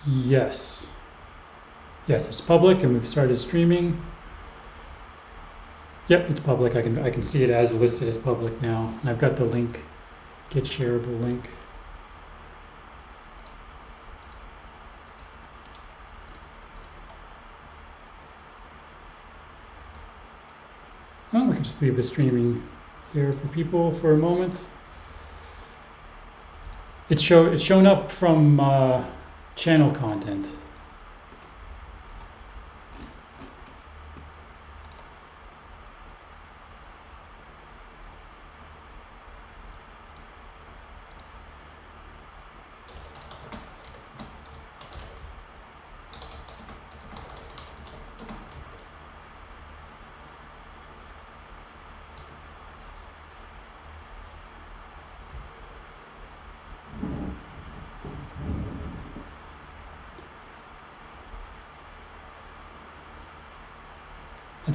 Yes. Yes, it's public and we've started streaming. Yep, it's public. I can see it as listed as public now. And I've got the link, get shareable link. Well, we can just leave the streaming here for people for a moment. It's shown up from channel content.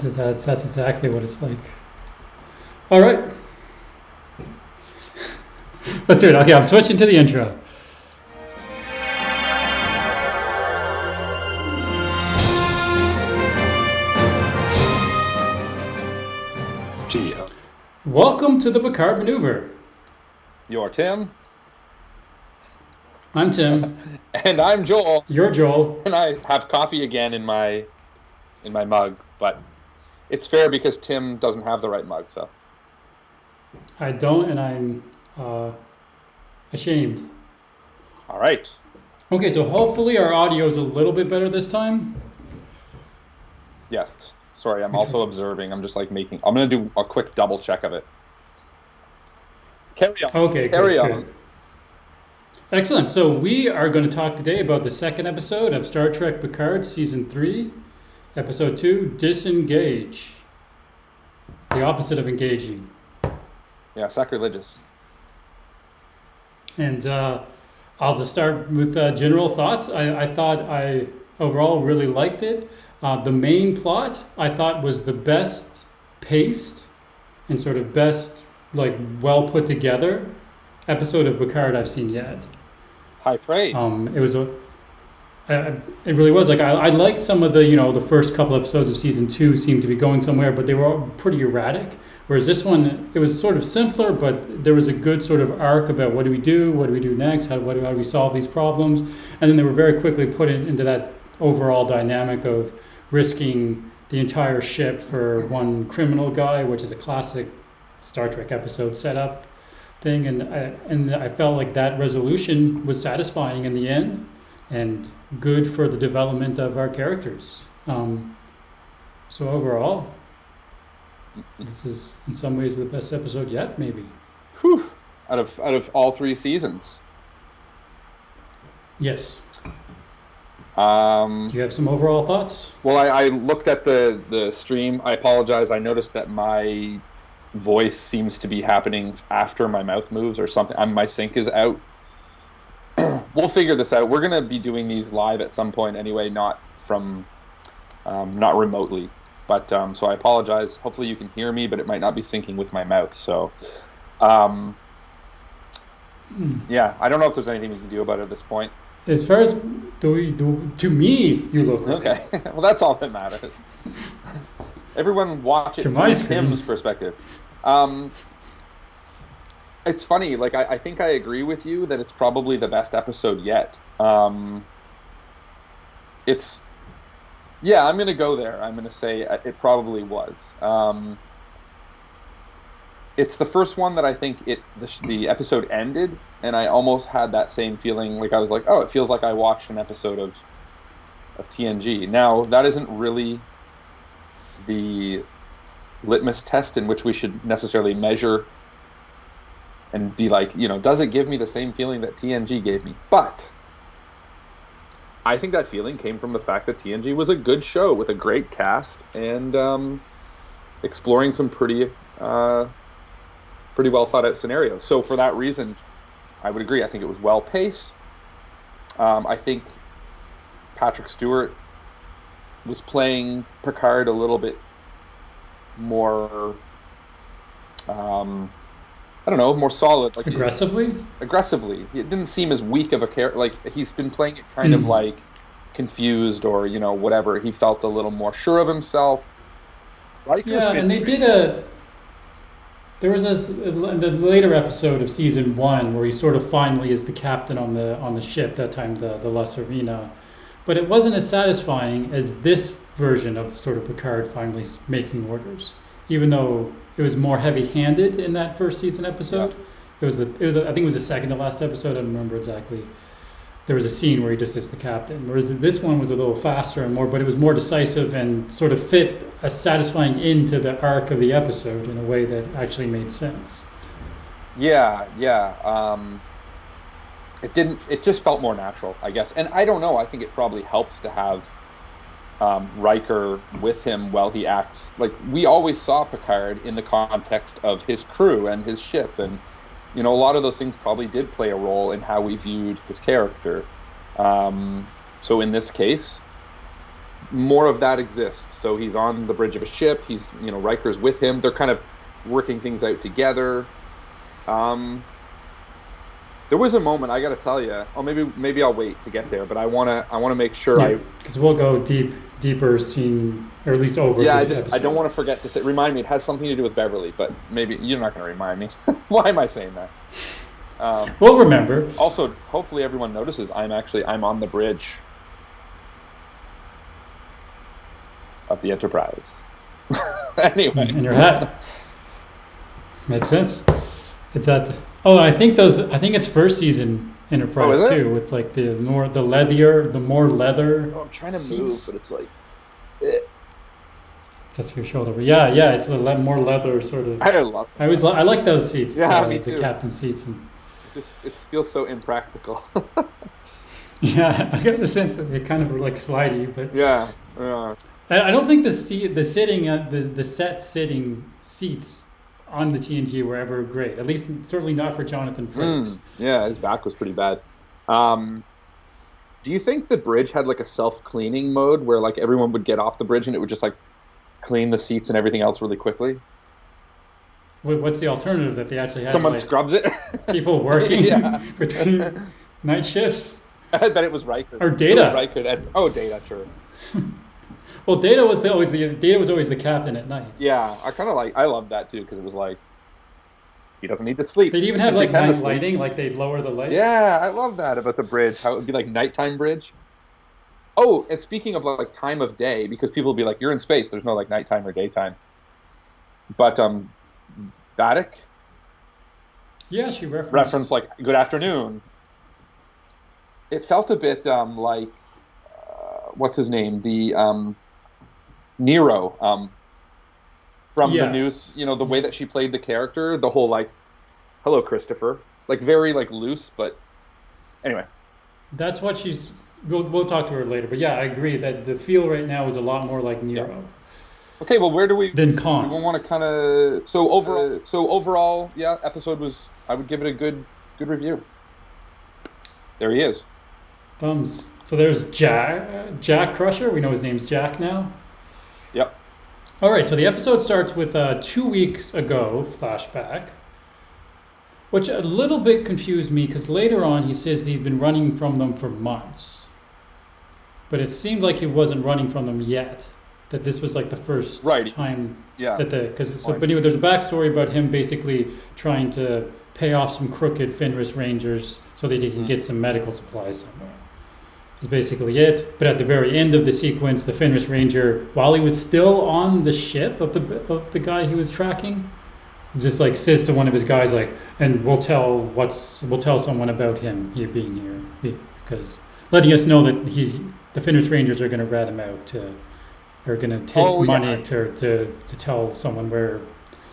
That's exactly what it's like. All right, let's do it. Okay, I'm switching to the intro. Welcome to the Picard Maneuver. You're Tim. I'm Tim. And I'm Joel. You're Joel. And I have coffee again in my mug, but it's fair because Tim doesn't have the right mug, so. I don't, and I'm ashamed. All right. Okay, so hopefully our audio is a little bit better this time. Yes. Sorry, I'm also observing. I'm just like I'm going to do a quick double check of it. Carry on. Okay, Carry good, on. good. Excellent. So we are going to talk today about the second episode of Star Trek Picard Season 3, Episode 2, Disengage. The opposite of engaging. Yeah, sacrilegious. And I'll just start with general thoughts. I thought I overall really liked it. The main plot I thought was the best paced and sort of best, like, well put together episode of Picard I've seen yet. High praise. It was it really was. Like, I liked some of the first couple episodes of season 2 seemed to be going somewhere, but they were all pretty erratic. Whereas this one, it was sort of simpler, but there was a good sort of arc about what do we do next, how do we solve these problems, and then they were very quickly put into that overall dynamic of risking the entire ship for one criminal guy, which is a classic Star Trek episode setup thing, and I felt like that resolution was satisfying in the end and good for the development of our characters. So overall, this is in some ways the best episode yet, maybe. Whew. Out of all 3 seasons. Yes. Do you have some overall thoughts? Well, I looked at the stream. I apologize. I noticed that my voice seems to be happening after my mouth moves or something. My sync is out. We'll figure this out. We're going to be doing these live at some point anyway, not remotely. But so I apologize. Hopefully you can hear me, but it might not be syncing with my mouth. So, yeah, I don't know if there's anything we can do about it at this point. As far as to me, you look okay. Well, that's all that matters. Everyone watch it from Tim's perspective. It's funny. Like I think I agree with you that it's probably the best episode yet. Yeah, I'm going to go there. I'm going to say it probably was. It's the first one that I think the episode ended, and I almost had that same feeling. Like I was like, oh, it feels like I watched an episode of TNG. Now, that isn't really the litmus test in which we should necessarily measure and be like, does it give me the same feeling that TNG gave me? But I think that feeling came from the fact that TNG was a good show with a great cast and exploring some pretty well thought out scenarios. So for that reason, I would agree. I think it was well paced. I think Patrick Stewart was playing Picard a little bit more I don't know, more solid, like Aggressively. aggressively. It didn't seem as weak of a character. Like he's been playing it kind of Mm. like confused or whatever. He felt a little more sure of himself. Riker's Yeah, been and they did a. There was the later episode of season one where he sort of finally is the captain on the ship. That time, the La Serena, but it wasn't as satisfying as this version of sort of Picard finally making orders. Even though it was more heavy-handed in that first season yeah. episode, I think it was the second to last episode. I don't remember exactly. There was a scene where he just is the captain, whereas this one was a little faster and more, but it was more decisive and sort of fit a satisfying end to the arc of the episode in a way that actually made sense. Yeah, yeah. It didn't. It just felt more natural, I guess. And I don't know. I think it probably helps to have Riker with him while he acts. Like we always saw Picard in the context of his crew and his ship, and a lot of those things probably did play a role in how we viewed his character. So in this case, more of that exists. So he's on the bridge of a ship. Riker's with him. They're kind of working things out together. There was a moment, I got to tell you. Oh, maybe I'll wait to get there, but I wanna make sure because we'll go deeper scene, or at least over. Yeah, the I episode. don't want to forget to say. Remind me, it has something to do with Beverly, but maybe you're not going to remind me. Why am I saying that? We'll remember. Also, hopefully everyone notices I'm on the bridge of the Enterprise. Anyway, In your hat. Makes sense. It's at. Oh, I think it's first season Enterprise is it? too, with like the more leather. I'm trying to seats. move, but it's like. It's just your shoulder. But yeah, it's more leather sort of. I love it. I like those seats. Yeah, me the too. captain seats. And It feels so impractical. yeah, I got the sense that they kind of were like slidey, but Yeah. I don't think the set sitting seats on the TNG were ever great. At least certainly not for Jonathan Frakes. Yeah, his back was pretty bad. Do you think the bridge had like a self-cleaning mode where like everyone would get off the bridge and it would just like clean the seats and everything else really quickly? What's the alternative that they actually had? Someone like, scrubs it. people working Yeah. between night shifts. I bet it was Riker. Or Data. It was Riker. Data, sure. Well, Data was always the captain at night. Yeah, I loved that too because it was like he doesn't need to sleep. They'd even have like night lighting, like they'd lower the lights. Yeah, I love that about the bridge. How it would be like nighttime bridge. Oh, and speaking of like time of day, because people will be like, "You're in space. There's no like nighttime or daytime." But Baddock Yeah, she referenced like "Good afternoon." It felt a bit like what's his name, the Nero from the news. The way that she played the character, the whole like, "Hello, Christopher," like very like loose, but anyway. That's what she's. We'll talk to her later, but yeah, I agree that the feel right now is a lot more like Nero. Yeah. Okay, well, where do we? Than Khan. We want to kind of. So overall, yeah, episode was. I would give it a good review. There he is. Thumbs. So there's Jack Crusher. We know his name's Jack now. Yep. All right. So the episode starts with 2 weeks ago flashback, which a little bit confused me because later on he says he's been running from them for months, but it seemed like he wasn't running from them yet. That this was like the first time. Yeah. But anyway, there's a backstory about him basically trying to pay off some crooked Fenris Rangers so that he can get some medical supplies somewhere. Is basically it. But at the very end of the sequence, the Fenris Ranger, while he was still on the ship of the guy he was tracking, just like says to one of his guys like, and we'll tell someone about him here being here, because letting us know that the Fenris Rangers are going to rat him out, are going to take money to tell someone where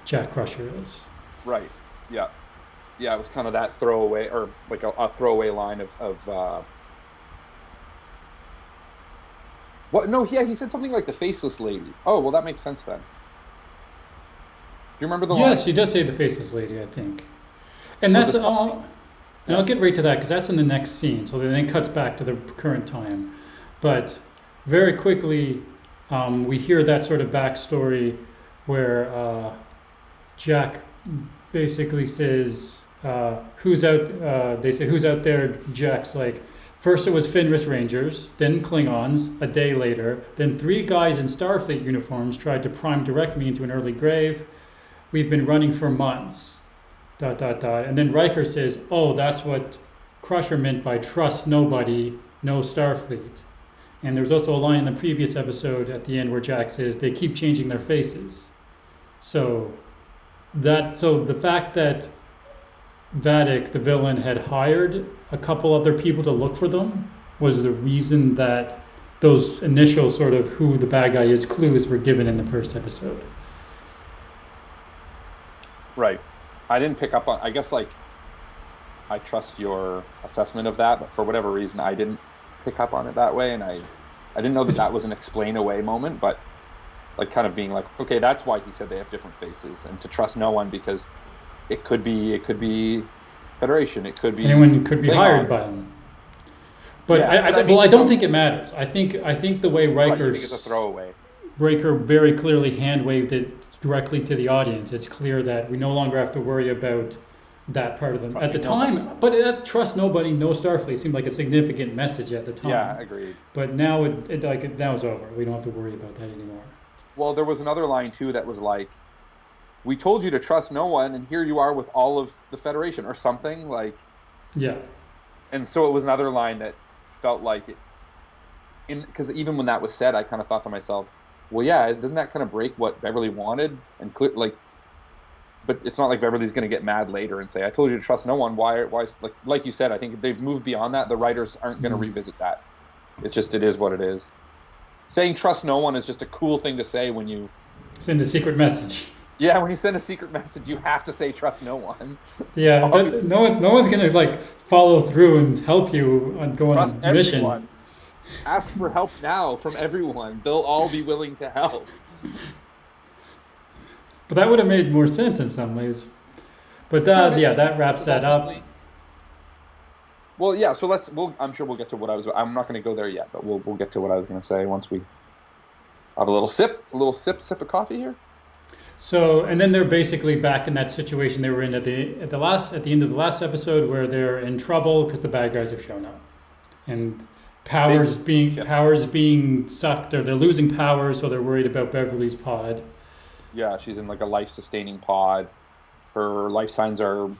Jack Crusher is. Right. Yeah. Yeah. It was kind of that throwaway, or like a throwaway line of what? No. Yeah. He said something like the faceless lady. Oh, well, that makes sense then. Do you remember the line? Yes, she does say the faceless lady, I think. And that's all. And I'll get right to that because that's in the next scene. So then it cuts back to the current time. But very quickly, we hear that sort of backstory where Jack basically says, who's out, they say, who's out there? Jack's like, first it was Fenris Rangers, then Klingons, a day later, then 3 guys in Starfleet uniforms tried to prime direct me into an early grave. We've been running for months, ... And then Riker says, oh, that's what Crusher meant by trust nobody, no Starfleet. And there was also a line in the previous episode at the end where Jack says, they keep changing their faces. So the fact that Vadic, the villain, had hired a couple other people to look for them was the reason that those initial sort of who the bad guy is clues were given in the first episode. Right. I didn't pick up on, I guess, like, I trust your assessment of that, but for whatever reason, I didn't pick up on it that way, and I didn't know that was an explain away moment, but like kind of being like, okay, that's why he said they have different faces, and to trust no one because it could be Federation, it could be anyone could be Klingon. Hired by them. But Yeah, I don't think it matters. I think the way Riker it's a throwaway. Riker very clearly hand waved it directly to the audience. It's clear that we no longer have to worry about that part of them at the time. But trust nobody, no Starfleet seemed like a significant message at the time. Yeah, agreed. But now now it's over. We don't have to worry about that anymore. Well, there was another line too that was like, we told you to trust no one, and here you are with all of the Federation, or something like. Yeah. And so it was another line that felt like it, because even when that was said, I kind of thought to myself, well, yeah, doesn't that kind of break what Beverly wanted? And but it's not like Beverly's going to get mad later and say, I told you to trust no one. Why, like you said, I think they've moved beyond that. The writers aren't going to revisit that. It is what it is. Saying trust no one is just a cool thing to say when you send a secret message. Yeah, when you send a secret message, you have to say trust no one. Yeah, no one's going to like follow through and help you on going on a mission. Everyone. Ask for help now from everyone. They'll all be willing to help. But that would have made more sense in some ways. But that wraps that up. Well, yeah. So I'm sure we'll get to what I'm not going to go there yet, but we'll get to what I was going to say once we have a little sip of coffee here. So, and then they're basically back in that situation they were in at the end of the last episode, where they're in trouble because the bad guys have shown up, and powers being sucked, or they're losing power, so they're worried about Beverly's pod. Yeah, she's in like a life-sustaining pod. Her life signs are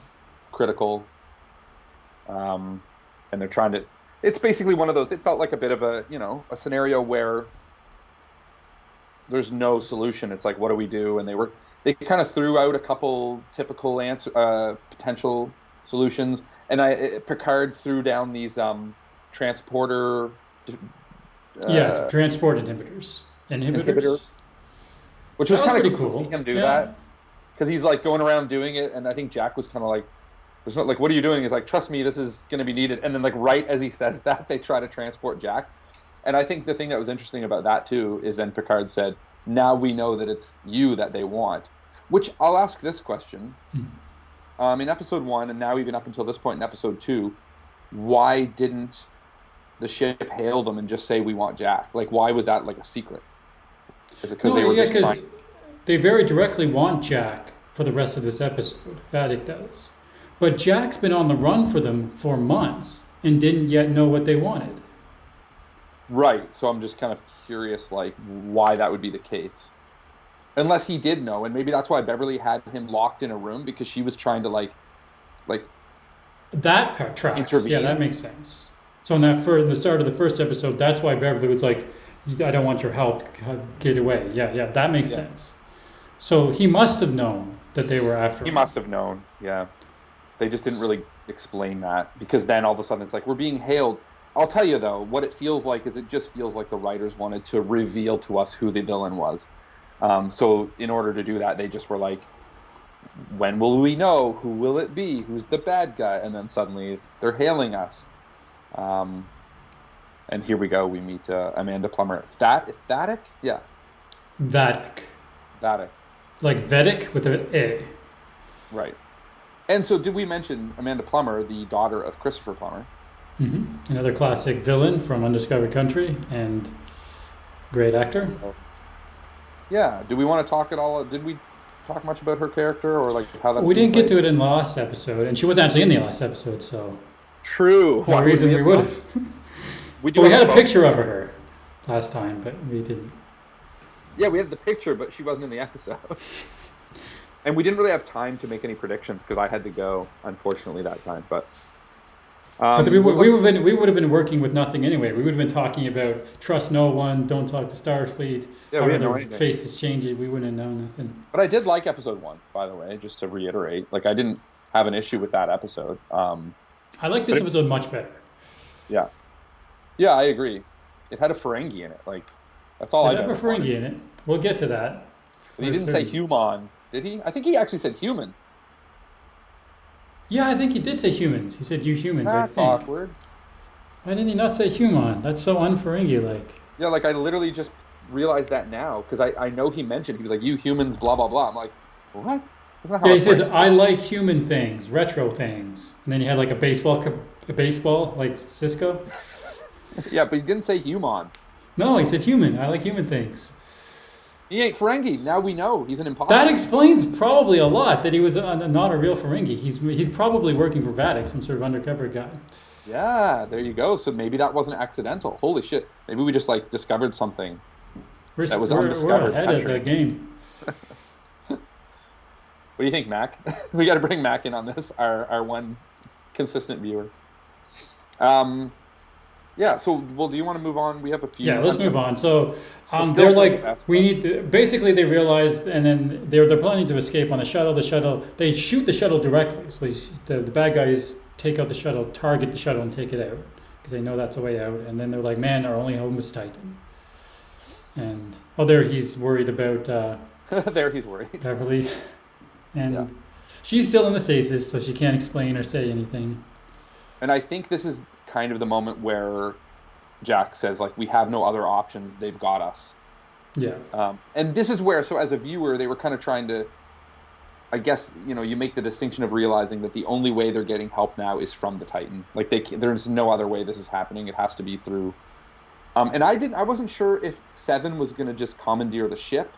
critical, and they're trying to. It's basically one of those. It felt like a bit of a scenario where there's no solution. It's like, what do we do? And they kind of threw out a couple typical potential solutions, and Picard threw down these transporter. Transport inhibitors. Which was kind of cool to see him do that, because he's like going around doing it, and I think Jack was kind of like, "There's not like, what are you doing?" He's like, "Trust me, this is going to be needed." And then like right as he says that, they try to transport Jack. And I think the thing that was interesting about that too is then Picard said, "Now we know that it's you that they want." Which I'll ask this question: in episode 1, and now even up until this point in episode 2, why didn't the ship hail them and just say, "We want Jack"? Like, why was that like a secret? Is it because they were just trying? They very directly want Jack for the rest of this episode. Vadic does, but Jack's been on the run for them for months and didn't yet know what they wanted. Right. So I'm just kind of curious, like, why that would be the case. Unless he did know, and maybe that's why Beverly had him locked in a room, because she was trying to like that part tracks. Intervene. Yeah, that makes sense. So in the start of the first episode, that's why Beverly was like, "I don't want your help. Get away." Yeah, that makes sense. So he must have known that they were after him. He must have known. Yeah, they just didn't really explain that, because then all of a sudden it's like, we're being hailed. I'll tell you though, what it feels like is it just feels like the writers wanted to reveal to us who the villain was. So in order to do that, they just were like, when will we know? Who will it be? Who's the bad guy? And then suddenly they're hailing us. And here we go. We meet Amanda Plummer. Vadic? Yeah. Vadic. Like Vedic with an A. Right. And so did we mention Amanda Plummer, the daughter of Christopher Plummer? Mm-hmm. Another classic villain from Undiscovered Country, and great actor. Yeah. Do we want to talk at all? Did we talk much about her character or like how that's We being didn't get played? to it in the last episode, and she wasn't actually in the last episode, so True. no Why reason we would not? have. We do Well, we have had a photo. picture of her last time, but we didn't. Yeah, we had the picture, but she wasn't in the episode. And we didn't really have time to make any predictions because I had to go, unfortunately, that time. But But we would have been working with nothing anyway. We would have been talking about trust no one, don't talk to Starfleet, Yeah, how we didn't know their anything. faces changing. We wouldn't have known nothing. But I did like episode 1, by the way, just to reiterate. Like, I didn't have an issue with that episode. I like this episode much better. Yeah. Yeah, I agree. It had a Ferengi in it. Like, that's all I Did ever have a Ferengi wanted. in it. We'll get to that. But he didn't say human, did he? I think he actually said human. Yeah, I think he did say humans. He said you humans, That's I think. awkward. Why didn't he not say human? That's so un-Ferengi-like. Yeah, like, I literally just realized that now because I know he mentioned, he was like, you humans, blah, blah, blah. I'm like, what? That's not how Yeah, he it's says, like. I like human things, retro things. And then he had like a baseball, like Cisco. Yeah, but he didn't say human. No, he said human. I like human things. He ain't Ferengi. Now we know he's an imposter. That explains probably a lot that he was not a real Ferengi. He's probably working for Vatic, some sort of undercover guy. Yeah, there you go. So maybe that wasn't accidental. Holy shit. Maybe we just like discovered something. That was We're undiscovered. ahead of the Patrick. game. What do you think, Mac? We got to bring Mac in on this, our one consistent viewer. Yeah, so, well, do you want to move on? We have a few. Yeah, let's move on. So Let's they're go like, for the we need to, basically they realized, and then they're planning to escape on the shuttle. The shuttle, they shoot the shuttle directly. So the bad guys take out the shuttle, target the shuttle, and take it out because they know that's the way out. And then they're like, man, our only home is Titan. And there he's worried about There he's worried. Beverly, and Yeah. she's still in the stasis, so she can't explain or say anything. And I think this is kind of the moment where Jack says, like, we have no other options. They've got us. Yeah. And this is where, so as a viewer, they were kind of trying to, I guess, you make the distinction of realizing that the only way they're getting help now is from the Titan. Like, there's no other way this is happening. It has to be through. And I wasn't sure if Seven was going to just commandeer the ship,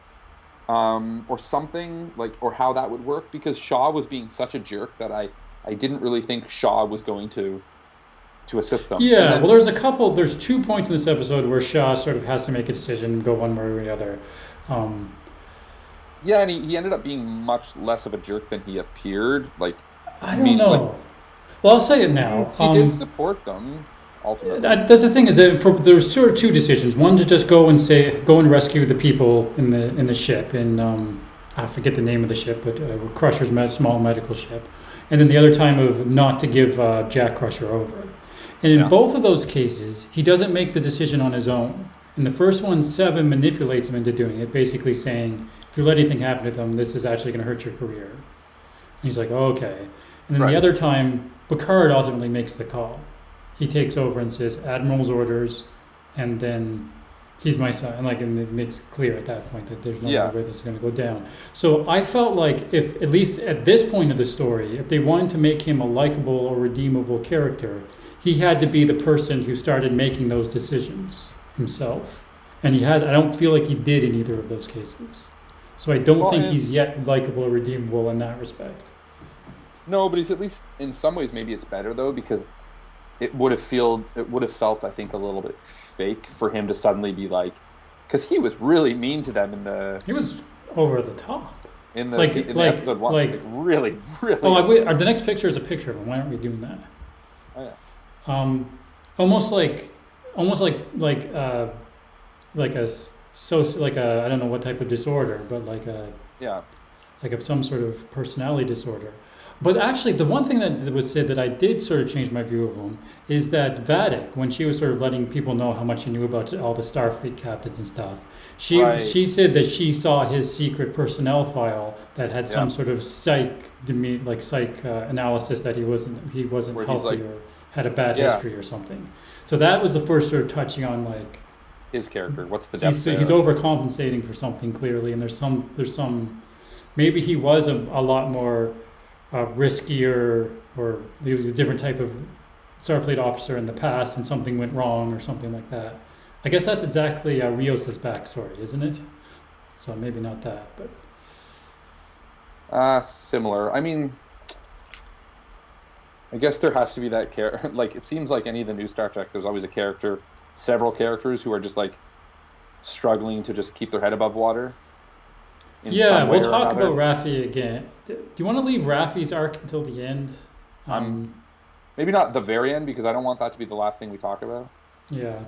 or something, like, or how that would work, because Shaw was being such a jerk that I didn't really think Shaw was going to assist them. Yeah, well, there's 2 points in this episode where Shaw sort of has to make a decision, go one way or the other. Yeah, and he ended up being much less of a jerk than he appeared. Like, I don't know. like, Well, I'll say it now. he did support them, ultimately. That's the thing is that there's two decisions. One to just go and rescue the people in the ship, and I forget the name of the ship, but Crusher's small medical ship, and then the other time of not to give Jack Crusher over. And in both of those cases, he doesn't make the decision on his own. In the first one, Seven manipulates him into doing it, basically saying, if you let anything happen to them, this is actually going to hurt your career. And he's like, oh, okay. And then the other time, Picard ultimately makes the call. He takes over and says, Admiral's orders, and then he's my son. And it makes it clear at that point that there's no other way this is going to go down. So I felt like if, at least at this point of the story, if they wanted to make him a likable or redeemable character, he had to be the person who started making those decisions himself. And I don't feel like he did in either of those cases. So I don't think he's yet likable or redeemable in that respect. No, but he's at least, in some ways, maybe it's better, though, because it would have felt, I think, a little bit fake for him to suddenly be like, because he was really mean to them in the... He was over the top. In the episode 1. Like, really, really... Oh, the next picture is a picture of him. Why aren't we doing that? Oh, yeah. Almost like I don't know what type of disorder, but like some sort of personality disorder. But actually, the one thing that was said that I did sort of change my view of him is that Vatic, when she was sort of letting people know how much she knew about all the Starfleet captains and stuff, she said that she saw his secret personnel file that had some sort of psych analysis that he wasn't Where healthy or had a bad history or something. So that was the first sort of touching on like his character. What's the depth he's overcompensating for something clearly, and there's some maybe he was a lot more riskier, or he was a different type of Starfleet officer in the past and something went wrong or something like that. I guess that's exactly Rios' backstory, isn't it? So maybe not that, but Similar. I mean, I guess there has to be that character. Like, it seems like any of the new Star Trek, there's always a character, several characters who are just like struggling to just keep their head above water in Yeah, some way we'll or talk about another. Raffi again. Do you want to leave Raffi's arc until the end? I'm Um, maybe not the very end because I don't want that to be the last thing we talk about. yeah.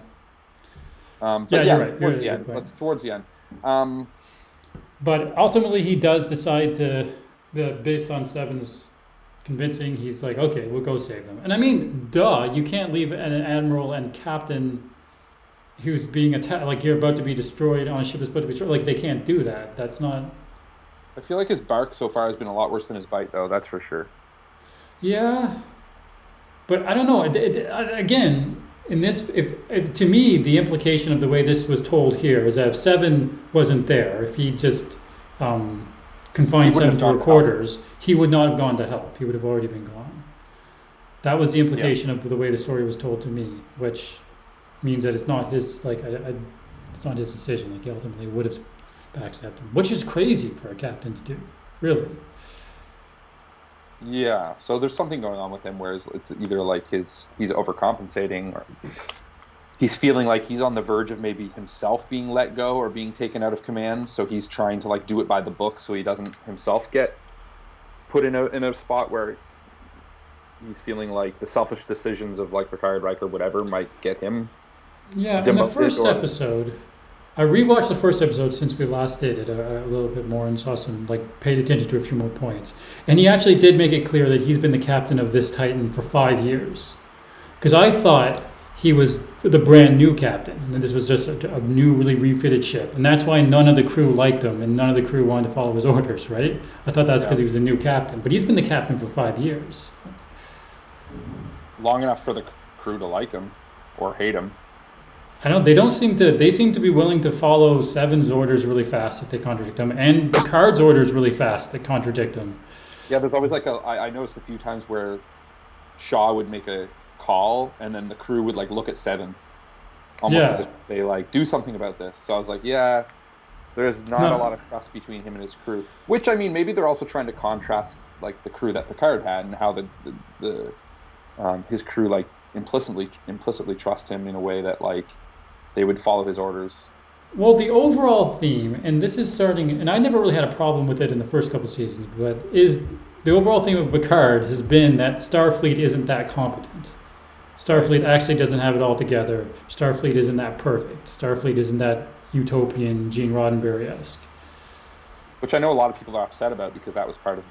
Yeah, But you're yeah, right. You're towards right. the Good end. point. Let's towards the end. Um, But ultimately, he does decide to, based on Seven's convincing, he's like, okay, we'll go save them. And I mean, duh, you can't leave an admiral and captain who's being attacked, like you're about to be destroyed on a ship that's about to be destroyed. Like they can't do that. That's not. I feel like his bark so far has been a lot worse than his bite, though. That's for sure. Yeah, but I don't know. Again, in this, if to me, the implication of the way this was told here is that if Seven wasn't there, if he just He confined wouldn't Seven have to gone her to help. quarters, he would not have gone to help. He would have already been gone. That was the Yeah. implication of the way the story was told to me, which means that it's not his it's not his decision. Like he ultimately would have backstabbed him, which is crazy for a captain to do, really. Yeah. So there's something going on with him, whereas it's either like he's overcompensating, or he's feeling like he's on the verge of maybe himself being let go or being taken out of command. So he's trying to like do it by the book, so he doesn't himself get put in a spot where he's feeling like the selfish decisions of like Picard, Riker, whatever might get him Yeah, in the demoted first or episode, I rewatched the first episode since we last did it a little bit more and saw some like paid attention to a few more points. And he actually did make it clear that he's been the captain of this Titan for 5 years. Because I thought he was the brand new captain, and this was just a new, really refitted ship, and that's why none of the crew liked him, and none of the crew wanted to follow his orders. Right? I thought that's yeah, because he was a new captain, but he's been the captain for 5 years. long enough for the crew to like him or hate him. I don't. They don't seem to. They seem to be willing to follow Seven's orders really fast if they contradict him, and Picard's orders really fast that contradict him. Yeah, there's always like I noticed a few times where Shaw would make a call and then the crew would like look at Seven almost as Yeah. if they like do something about this. So I was like, yeah, there's not a No. lot of trust between him and his crew. Which I mean, maybe they're also trying to contrast like the crew that Picard had and how his crew like implicitly trust him in a way that like they would follow his orders. Well, the overall theme, and this is starting, and I never really had a problem with it in the first couple seasons, but is the overall theme of Picard has been that Starfleet isn't that competent. Starfleet actually doesn't have it all together. Starfleet isn't that perfect. Starfleet isn't that utopian, Gene Roddenberry-esque. Which I know a lot of people are upset about because that was part of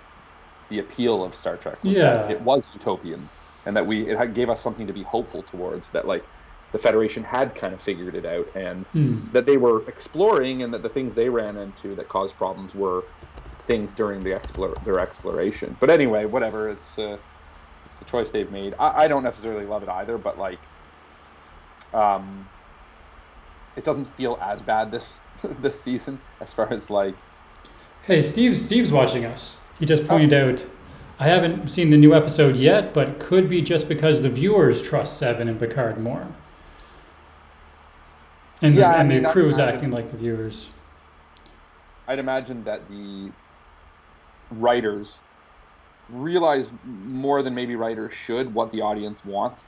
the appeal of Star Trek was that Yeah. it was utopian and that gave us something to be hopeful towards, that like the Federation had kind of figured it out and Hmm. that they were exploring, and that the things they ran into that caused problems were things during their exploration. But anyway, whatever, it's the choice they've made. I don't necessarily love it either, but like um, it doesn't feel as bad this this season as far as like Hey, Steve's watching us. He just pointed out, I haven't seen the new episode yet, but it could be just because the viewers trust Seven and Picard more. And yeah, I the mean, crew is acting like the viewers. I'd imagine that the writers realize more than maybe writers should what the audience wants.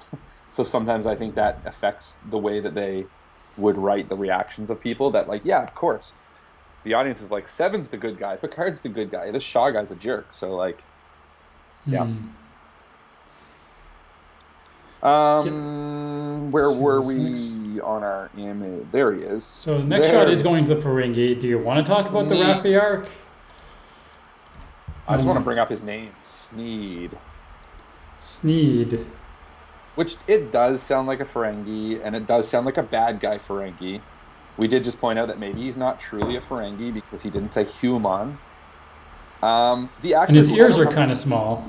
So sometimes I think that affects the way that they would write the reactions of people, that like, yeah, of course. The audience is like, Seven's the good guy, Picard's the good guy, this Shaw guy's a jerk. So like, yeah. Hmm. Where So were what's we next? on our image? There he is. So the next shot is going to the Ferengi. Do you want to talk about the Sneed. Raffi arc? I just want to bring up his name, Sneed. Sneed. Which it does sound like a Ferengi, and it does sound like a bad guy Ferengi. We did just point out that maybe he's not truly a Ferengi because he didn't say human. The actor, And his who I ears don't are know- kind of small.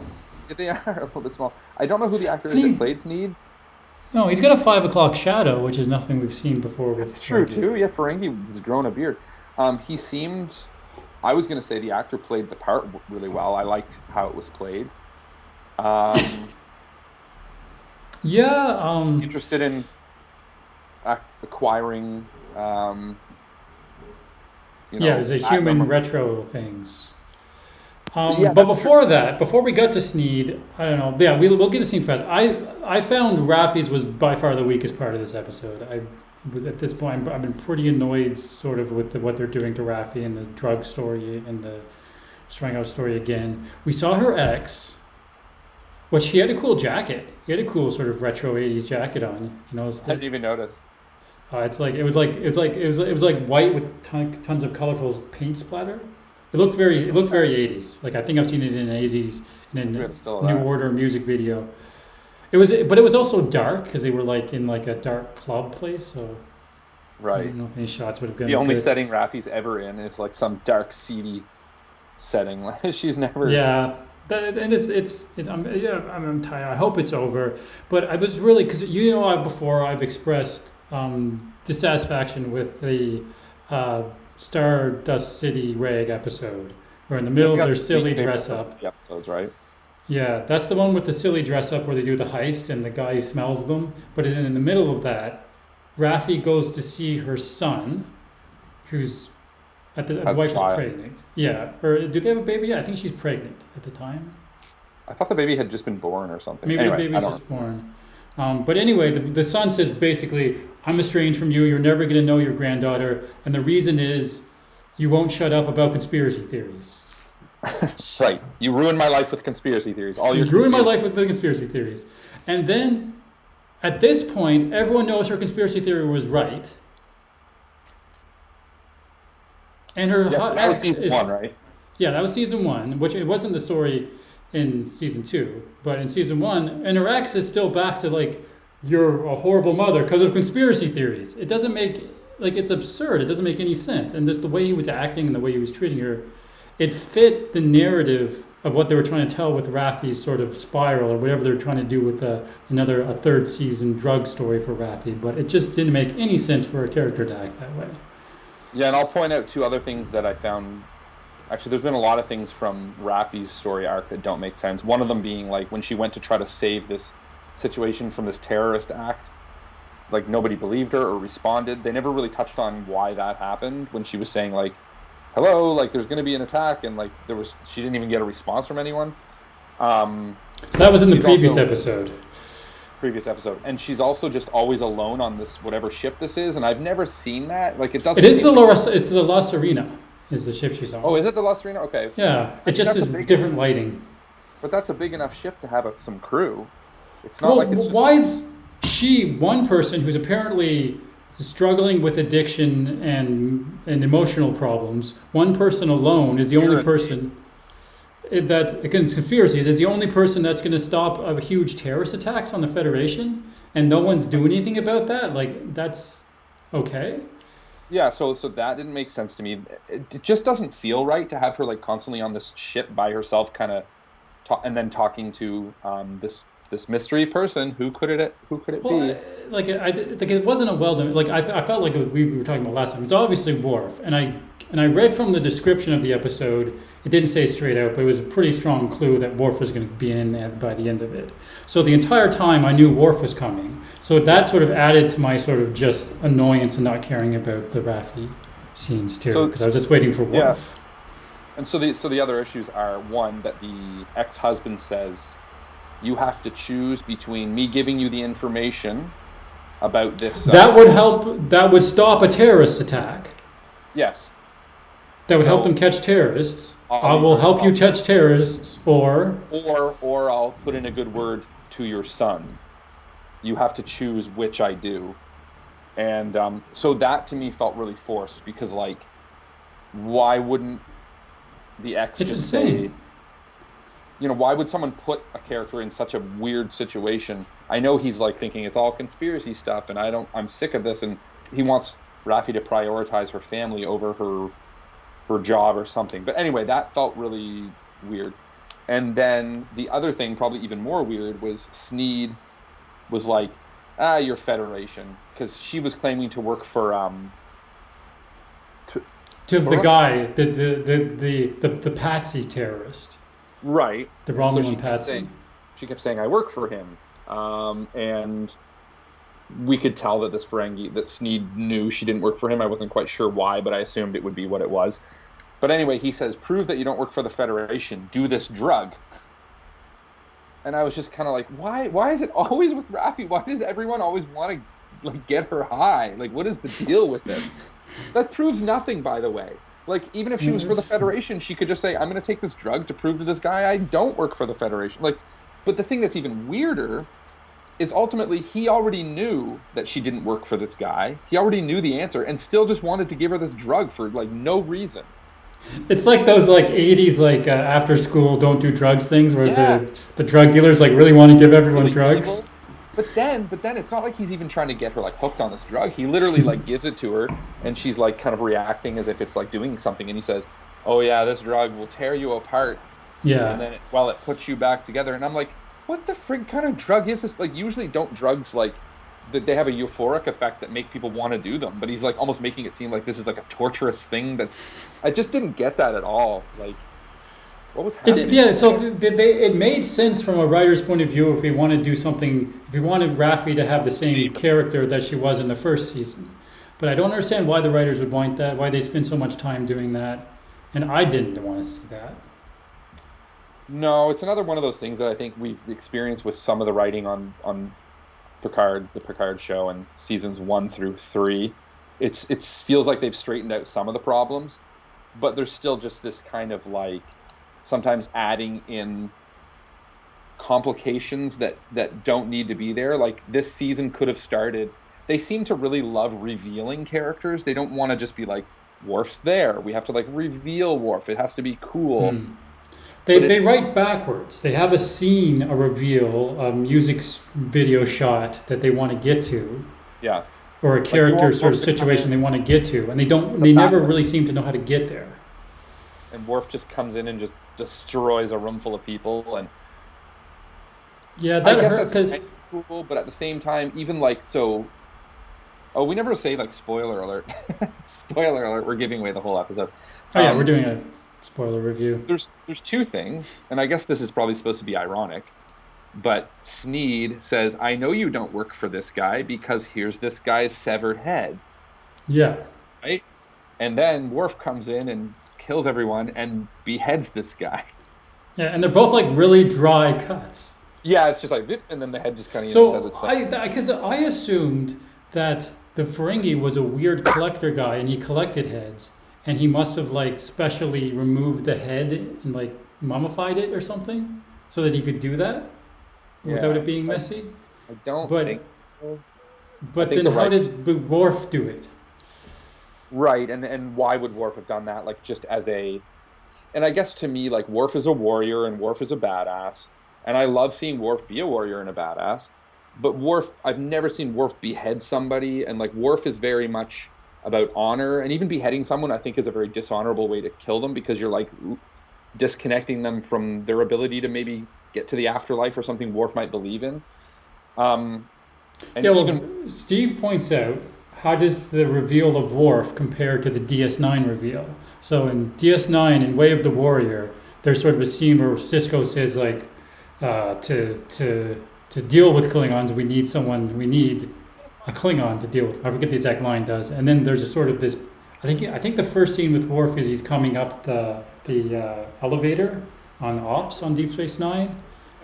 They are a little bit small. I don't know who the actor is And he- that played Sneed. No, he's got a 5 o'clock shadow, which is nothing we've seen before with It's true Ferengi. too. Yeah, Ferengi has grown a beard. He seemed. I was going to say the actor played the part really well. I liked how it was played. Yeah, Interested in acquiring. yeah, there's a human platinum. retro things. Yeah, But that's true. before we got to Sneed, I don't know. Yeah, we'll get to Sneed first. I found Raffi's was by far the weakest part of this episode. I was at this point, I've been pretty annoyed sort of with what they're doing to Raffi and the drug story and the trying out story again. We saw her ex, which he had a cool jacket. He had a cool sort of retro '80s jacket on. You know, I didn't even notice. it's like it was like white with tons of colorful paint splatter. It looked very '80s. Like I think I've seen it in an '80s in a We still New that. Order music video. But it was also dark because they were like in like a dark club place. So I Right. don't know if any shots would have been The only good. setting Raffi's ever in is like some dark, seedy setting. She's never. Yeah, and I'm tired. I hope it's over. But I was really because before I've expressed dissatisfaction with the Stardust City Rag episode, where in the I middle think of their that's silly least favorite dress of up. the episodes, right? Yeah, that's the one with the silly dress up where they do the heist and the guy smells them. But then in the middle of that, Raffi goes to see her son, who's the As a wife is child. pregnant. Yeah, or do they have a baby? Yeah, I think she's pregnant at the time. I thought the baby had just been born or something. Maybe Anyway, the I baby's don't. just born. But anyway, the son says basically, I'm estranged from you. You're never going to know your granddaughter. And the reason is you won't shut up about conspiracy theories. Right. You ruined my life with conspiracy theories. All You your ruined my conspiracy- life with the conspiracy theories. And then at this point, everyone knows her conspiracy theory was right. And her Yeah, that was ex season is, one, right? yeah, that was season one, which it wasn't the story in season two, but in season one, and her ex is still back to like, you're a horrible mother because of conspiracy theories. It doesn't make, like, it's absurd. It doesn't make any sense. And just the way he was acting and the way he was treating her, it fit the narrative of what they were trying to tell with Raffi's sort of spiral or whatever they're trying to do with a third season drug story for Raffi. But it just didn't make any sense for a character to act that way. Yeah, and I'll point out two other things that I found. Actually, there's been a lot of things from Raffi's story arc that don't make sense. One of them being like when she went to try to save this situation from this terrorist act, like nobody believed her or responded. They never really touched on why that happened when she was saying like, "Hello, like there's going to be an attack," and like she didn't even get a response from anyone. So that was in the She's previous also- episode. Previous episode, and she's also just always alone on this whatever ship this is, and I've never seen that. Like it doesn't. It is seem- it's the La Serena, is the ship she's on. Oh, is it the La Serena? Okay. Yeah, it just That's is a big- different lighting. But that's a big enough ship to have some crew. It's not Well, like it's just. why is she one person who's apparently struggling with addiction and emotional problems? One person alone is the only person that against conspiracies is the only person that's going to stop a huge terrorist attacks on the Federation, and no one's doing anything about that. Like that's okay. Yeah, so that didn't make sense to me. It just doesn't feel right to have her like constantly on this ship by herself, kind of, and then talking to this mystery person. Who could it Well, be? like it wasn't a well done. Like I felt like we were talking about last time. It's obviously Worf, and I read from the description of the episode. It didn't say straight out, but it was a pretty strong clue that Worf was going to be in there by the end of it. So the entire time I knew Worf was coming. So that sort of added to my sort of just annoyance and not caring about the Raffi scenes too, So- because I was just waiting for Worf. Yeah. And so the other issues are one that the ex-husband says, you have to choose between me giving you the information about this. That would help. That would stop a terrorist attack. Yes. That would help So- them catch terrorists. I'll I will help you I'll- catch terrorists, or Or I'll put in a good word to your son. You have to choose which I do. And so that to me felt really forced because like, why wouldn't the ex It's just insane. say, you know, why would someone put a character in such a weird situation? I know he's like thinking it's all conspiracy stuff and I'm sick of this, and he wants Raffi to prioritize her family over her job or something. But anyway, that felt really weird. And then the other thing, probably even more weird, was Sneed was like, you're Federation, because she was claiming to work for to the Or- guy, the Patsy terrorist, right. the And so Romulan Patsy. she kept saying, I work for him. And we could tell that that Sneed knew she didn't work for him. I wasn't quite sure why, but I assumed it would be what it was. But anyway, he says, prove that you don't work for the Federation. Do this drug. And I was just kind of like, why is it always with Raffi? Why does everyone always want to like get her high? Like, what is the deal with this? That proves nothing, by the way. Like, even if she was for the Federation, she could just say, I'm going to take this drug to prove to this guy I don't work for the Federation. Like, but the thing that's even weirder is ultimately he already knew that she didn't work for this guy. He already knew the answer and still just wanted to give her this drug for like no reason. It's like those like 80s like after school don't do drugs things where the drug dealers like really want to give everyone really drugs. Evil. But then it's not like he's even trying to get her like hooked on this drug. He literally like gives it to her and she's like kind of reacting as if it's like doing something, and he says, "Oh yeah, this drug will tear you apart." Yeah. And then it puts you back together. And I'm like, what the frig kind of drug is this? Like, usually don't drugs like that they have a euphoric effect that make people want to do them, but he's like almost making it seem like this is like a torturous thing. I just didn't get that at all. Like, what was happening? So it made sense from a writer's point of view if he wanted to do something, if he wanted Raffi to have the same character that she was in the first season. But I don't understand why the writers would want that, why they spend so much time doing that, and I didn't want to see that. No, it's another one of those things that I think we've experienced with some of the writing on Picard, the Picard show, and seasons 1 through 3. It feels like they've straightened out some of the problems, but there's still just this kind of like sometimes adding in complications that don't need to be there. Like this season could have started. They seem to really love revealing characters. They don't want to just be like, Worf's there. We have to like reveal Worf. It has to be cool. They write backwards. They have a scene, a reveal, a music video shot that they want to get to. Yeah. Or a character sort of situation they want to get to, and they never really seem to know how to get there. And Worf just comes in and just destroys a room full of people, and yeah, that hurt because cool, but at the same time, even like so. Oh, we never say like spoiler alert. Spoiler alert! We're giving away the whole episode. Oh yeah, we're doing a spoiler review. There's two things, and I guess this is probably supposed to be ironic, but Sneed says, "I know you don't work for this guy because here's this guy's severed head." Yeah. Right. And then Worf comes in and kills everyone and beheads this guy. Yeah, and they're both like really dry cuts. Yeah, it's just like, and then the head just kind of does its thing. Because I assumed that the Ferengi was a weird collector guy and he collected heads, and he must have like specially removed the head and like mummified it or something so that he could do that without it being messy. I don't think so. But then how did Worf do it? Right, and why would Worf have done that? Like just as a, and I guess to me, like Worf is a warrior and Worf is a badass, and I love seeing Worf be a warrior and a badass. But Worf, I've never seen Worf behead somebody, and like Worf is very much about honor, and even beheading someone I think is a very dishonorable way to kill them because you're like disconnecting them from their ability to maybe get to the afterlife or something Worf might believe in. Steve points out, how does the reveal of Worf compare to the DS9 reveal? So in DS9, in Way of the Warrior, there's sort of a scene where Sisko says like, to deal with Klingons, we need a Klingon to deal with. I forget the exact line does. And then there's a sort of this, I think the first scene with Worf is he's coming up the elevator on Ops on Deep Space Nine,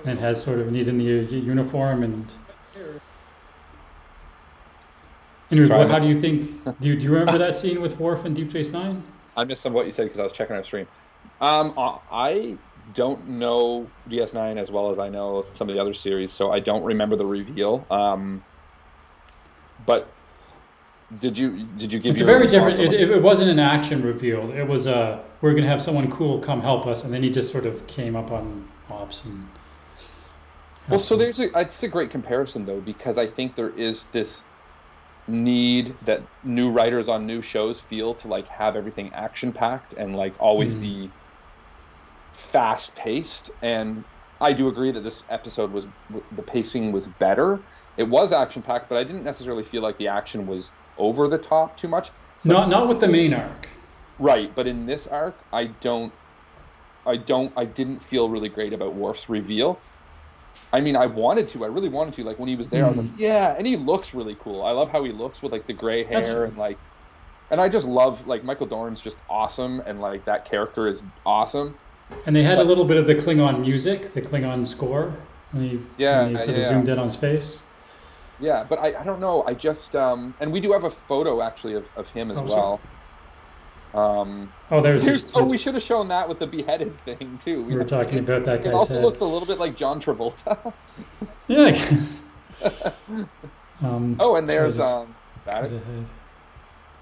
and has sort of, and he's in the uniform and. Anyways, how do you think? Do you remember that scene with Worf in Deep Space Nine? I missed some of what you said because I was checking our stream. I don't know DS9 as well as I know some of the other series, so I don't remember the reveal. But did you give? It's very different. It wasn't an action reveal. It was we're gonna have someone cool come help us, and then he just sort of came up on Ops and. Well, so it's a great comparison though, because I think there is this need that new writers on new shows feel to like have everything action packed and like always be fast paced, and I do agree that this episode the pacing was better. It was action packed, but I didn't necessarily feel like the action was over the top too much. Not with the main arc. Right, but in this arc, I didn't feel really great about Worf's reveal. I mean, I really wanted to. Like when he was there, I was like, yeah, and he looks really cool. I love how he looks with like the gray hair and like. And I just love, like, Michael Dorn's just awesome, and like that character is awesome. And they had a But little bit of the Klingon music, the Klingon score, when yeah, they sort of yeah, zoomed in on his face. yeah. But I don't know. I just and we do have a photo actually of him as Oh, sorry. well. Um, Oh, there's we should have shown that with the beheaded thing too. we were talking about that It guy's also head. looks a little bit like John Travolta. Yeah, I guess. Oh, and Sorry, there's just that. cut ahead.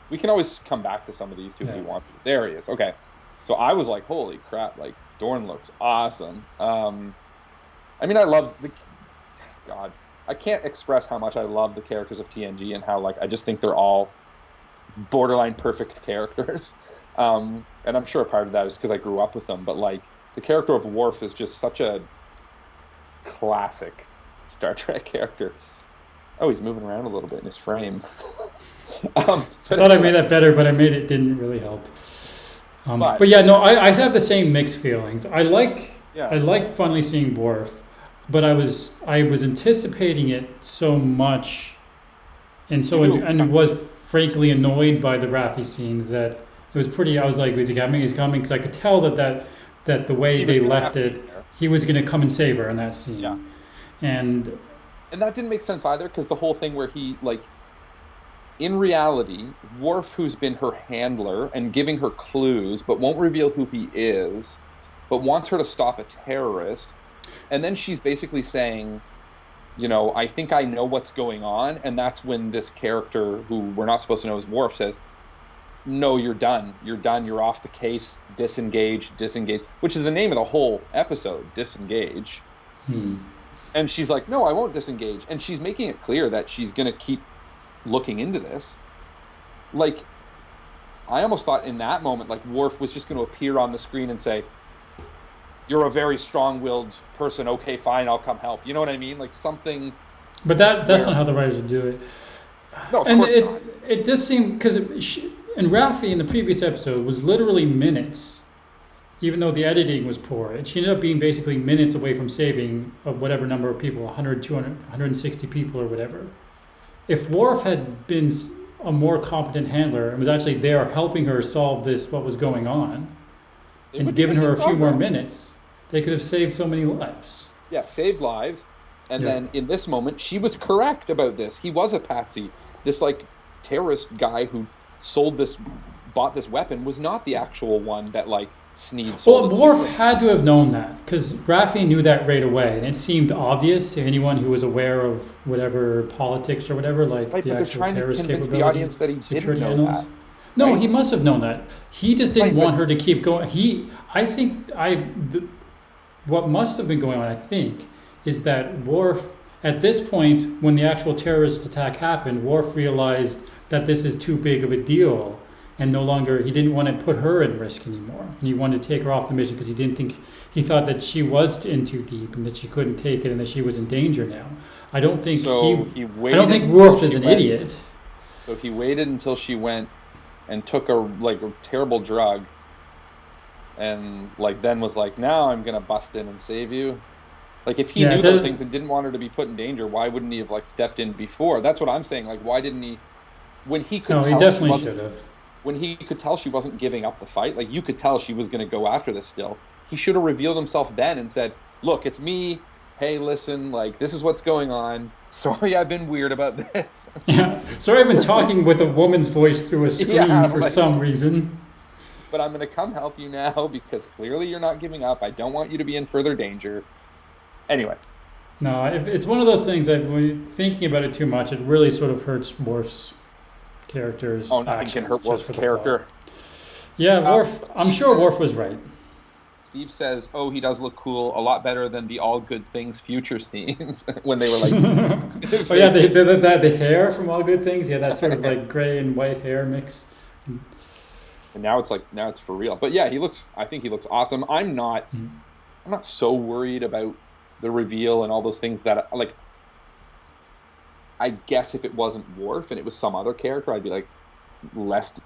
We can always come back to some of these too if Yeah. you want to. There he is. Okay. So I was like, holy crap, like Dorn looks awesome. I mean, I love the God. I can't express how much I love the characters of TNG and how, like, I just think they're all borderline perfect characters. And I'm sure a part of that is because I grew up with them. But like the character of Worf is just such a classic Star Trek character. Oh, he's moving around a little bit in his frame. I thought I made that better, but it didn't really help. But But yeah, no, I have the same mixed feelings. I yeah, like finally seeing Worf, but I was anticipating it so much, and was frankly annoyed by the Raffi scenes that it was pretty. I was like, is he coming? He's coming, because I could tell that the way he was they gonna left have to it, be there. he was going to come and save her in that scene. Yeah. And And that didn't make sense either, because the whole thing where he, like, in reality, Worf, who's been her handler and giving her clues, but won't reveal who he is, but wants her to stop a terrorist, and then she's basically saying, you know, I think I know what's going on, and that's when this character, who we're not supposed to know is Worf, says, no, you're done. You're done. You're off the case. Disengage, disengage, which is the name of the whole episode, Disengage. And she's like, no, I won't disengage. And she's making it clear that she's going to keep looking into this. Like, I almost thought in that moment, like, Worf was just going to appear on the screen and say, you're a very strong-willed person. Okay, fine, I'll come help. You know what I mean? Like, something. but that's not how the writers would do it. No, of And course not. it does seem, because and Raffi in the previous episode was literally minutes, even though the editing was poor. She ended up being basically minutes away from saving whatever number of people, 100, 200, 160 people or whatever. If Worf had been a more competent handler and was actually there helping her solve what was going on, They and would given be her a making few more progress. minutes, they could have saved so many lives. Yeah, saved lives. And Yeah. then in this moment, she was correct about this. He was a patsy. This, like, terrorist guy who bought this weapon was not the actual one that, like, Sneed sold Well, it to. Worf had to have known that, because Raffi knew that right away, and it seemed obvious to anyone who was aware of whatever politics or whatever, like Right, the but they're actual trying to terrorist convince the capability, audience that he didn't security know analysts. that. No, Right? he must have known that. He just didn't Right, want but- her to keep going. What must have been going on, I think, is that Worf, at this point, when the actual terrorist attack happened, Worf realized that this is too big of a deal, and he didn't want to put her at risk anymore, and he wanted to take her off the mission because he thought that she was in too deep and that she couldn't take it and that she was in danger now. I don't think He I waited don't think until Worf she is an went- idiot. So he waited until she went and took a terrible drug, and like then was like, now I'm gonna bust in and save you. Like, if he Yeah, knew it those does- things and didn't want her to be put in danger, why wouldn't he have, like, stepped in before? That's what I'm saying. Like, why didn't he? When he could No, he tell definitely she wasn't, should have. when he could tell she wasn't giving up the fight, like, you could tell she was going to go after this still. He should have revealed himself then and said, look, it's me. Hey, listen, like, this is what's going on. Sorry, I've been weird about this. Yeah. Sorry, I've been talking with a woman's voice through a screen Yeah, for like- some reason. But I'm going to come help you now because clearly you're not giving up. I don't want you to be in further danger. Anyway. No, it's one of those things that when you're thinking about it too much, it really sort of hurts Worf's character's Oh, nothing actions can hurt just Worf's for the character. thought. Yeah, Worf. I'm sure Worf was right. Steve says, oh, he does look cool, a lot better than the All Good Things future scenes when they were like... Oh yeah, the hair from All Good Things. Yeah, that sort of like gray and white hair mix. And now it's for real. But yeah, I think he looks awesome. I'm not so worried about the reveal and all those things that, like, I guess if it wasn't Worf and it was some other character, I'd be like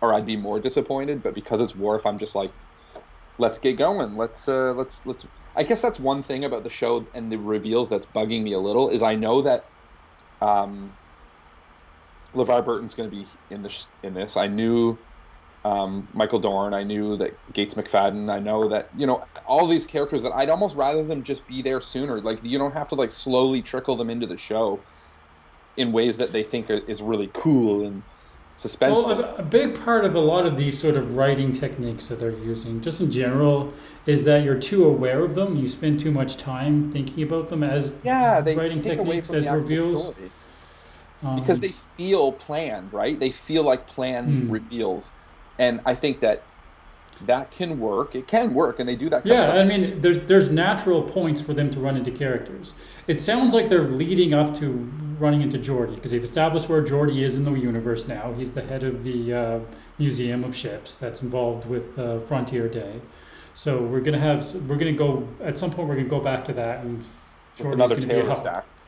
I'd be more disappointed. But because it's Worf, I'm just like, let's get going. Let's. I guess that's one thing about the show and the reveals that's bugging me a little is I know that LeVar Burton's going to be in this. I knew Michael Dorn. I knew that Gates McFadden. I know that, all these characters that I'd almost rather them just be there sooner. Like, you don't have to like slowly trickle them into the show in ways that they think is really cool and Well, suspenseful. a big part of a lot of these sort of writing techniques that they're using, just in general, is that you're too aware of them. You spend too much time thinking about them as Yeah, they writing take away techniques, from as the actual reveals. story because Um, they feel planned, right? They feel like planned hmm. reveals, and I think that can work. It can work, and they do that kind of Yeah, stuff. I mean, there's natural points for them to run into characters. It sounds like they're leading up to running into Geordi because they've established where Geordi is in the universe now. He's the head of the Museum of Ships that's involved with Frontier Day. So we're gonna go at some point. We're gonna go back to that, and With Geordi's another gonna be a terrorist help. act.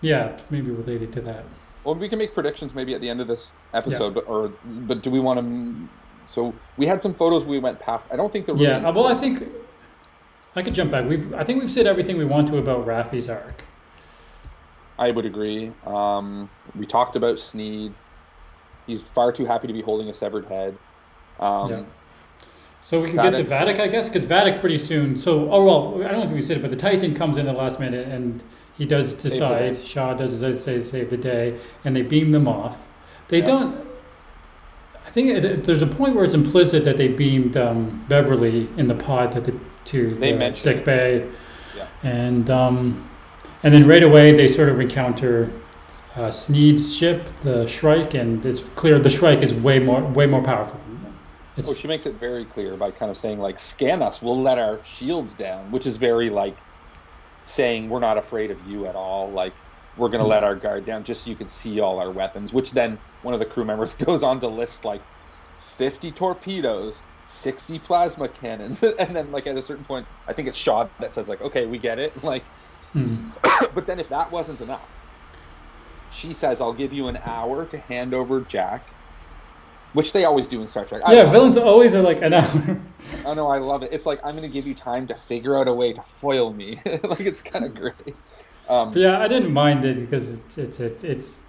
Yeah, maybe related to that. Well, we can make predictions maybe at the end of this Yeah, episode, but do we want to? So we had some photos we went past. I don't think they're really yeah. Well, I important. think I could jump back. I think we've said everything we want to about Raffi's arc. I would agree. We talked about Sneed. He's far too happy to be holding a severed head. Yeah. Um, So we can get to Vatic, Vatic, I guess, because Vatic pretty soon. So, oh well, I don't know if we said it, but the Titan comes in at the last minute, and he does save the day. decide. Shaw does say save the day, and they beam them off. They Yep. don't. I think there's a point where it's implicit that they beamed Beverly in the pod to They the mentioned sick it. bay, Yeah. and then right away they sort of encounter Sneed's ship, the Shrike, and it's clear the Shrike is way more powerful than them. Oh, It's she makes it very clear by kind of saying like, "Scan us. We'll let our shields down," which is very like saying we're not afraid of you at all. Like we're gonna let our guard down just so you can see all our weapons. Which then one of the crew members goes on to list like 50 torpedoes, 60 plasma cannons, and then like at a certain point, I think it's Shaw that says like, "Okay, we get it." Like, hmm. but then if that wasn't enough, she says, "I'll give you an hour to hand over Jack," which they always do in Star Trek. Yeah, villains always are like an hour. I know, I love it. It's like I'm going to give you time to figure out a way to foil me. Like it's kind of great. But Um, yeah, I didn't mind it because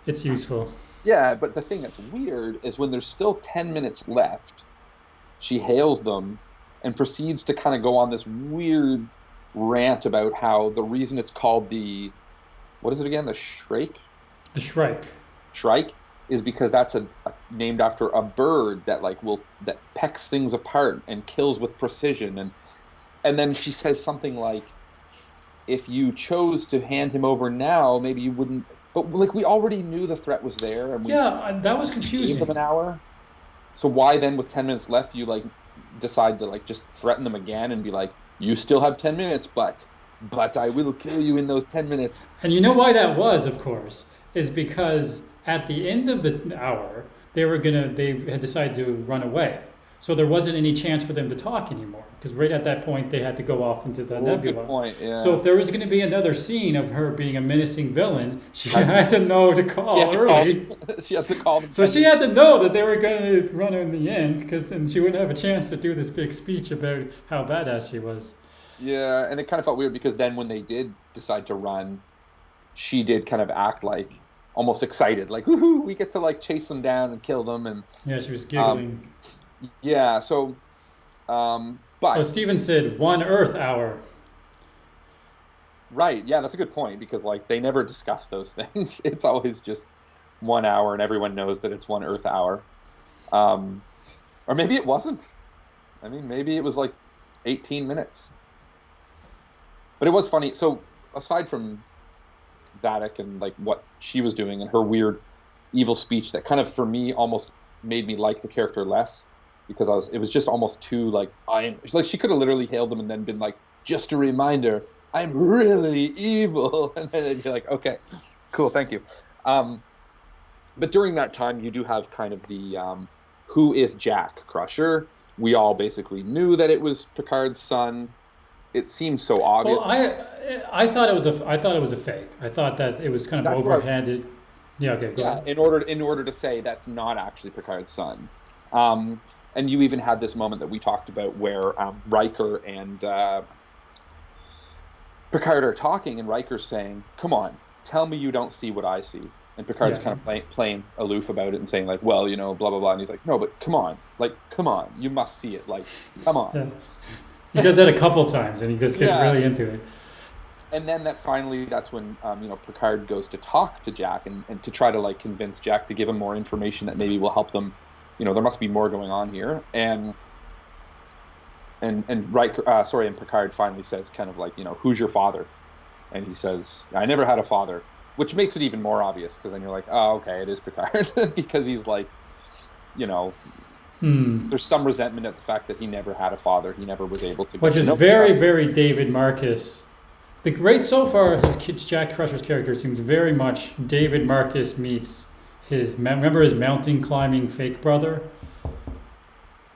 it's useful. yeah, but the thing that's weird is when there's still 10 minutes left, she hails them and proceeds to kind of go on this weird rant about how the reason it's called the, what is it again? The Shrike? The Shrike. Shrike is because that's named after a bird that that pecks things apart and kills with precision, and then she says something like, if you chose to hand him over now, maybe you wouldn't. But like we already knew the threat was there, and we Yeah, that was gave them confusing. an hour. So why then, with 10 minutes left, you like decide to like just threaten them again and be like, you still have 10 minutes, but I will kill you in those 10 minutes. And you know why that was, of course, is because at the end of the hour, they had decided to run away. So there wasn't any chance for them to talk anymore because right at that point they had to go off into the Oh, good nebula. point. So Yeah, if there was going to be another scene of her being a menacing villain, she Had- had to know to she had call to call. early. She had to call them. So she had to know that they were going to run in the end, because then she wouldn't have a chance to do this big speech about how badass she was. Yeah, and it kind of felt weird because then when they did decide to run, she did kind of act like almost excited, like woohoo, we get to like chase them down and kill them, and Yeah, she was um, giggling. yeah. So, Oh, but Steven said 1 Earth hour. right, yeah, that's a good point because like they never discuss those things. It's always just 1 hour, and everyone knows that it's 1 Earth hour. Um, or maybe it wasn't. I mean, maybe it was like 18 minutes. But it was funny. So aside from Vatic and like what she was doing and her weird evil speech that kind of for me almost made me like the character less because it was just almost too like she could have literally hailed them and then been like, just a reminder, I'm really evil, and then they'd be like, okay, cool, thank you. But during that time you do have kind of the who is Jack Crusher. We all basically knew that it was Picard's son. It seemed so obvious. Well, I thought it was a fake. I thought that it was kind of That's what overhanded. Yeah, okay, go Yeah, ahead. in order to say that's not actually Picard's son. And you even had this moment that we talked about where Riker and Picard are talking, and Riker's saying, "Come on, tell me you don't see what I see." And Picard's Yeah. kind of playing aloof about it and saying like, well, blah blah blah. And he's like, no, but come on, you must see it, like, come on. Yeah. He does that a couple times, and he just gets Yeah. really into it. And then that's when Picard goes to talk to Jack and to try to like convince Jack to give him more information that maybe will help them. There must be more going on here. And Picard finally says kind of like, who's your father? And he says, I never had a father, which makes it even more obvious, because then you're like, oh, okay, it is Picard. Because he's like, there's some resentment at the fact that he never had a father. He never was able to. Which is very, very David Marcus. So far, Jack Crusher's character seems very much David Marcus meets remember his mountain climbing fake brother?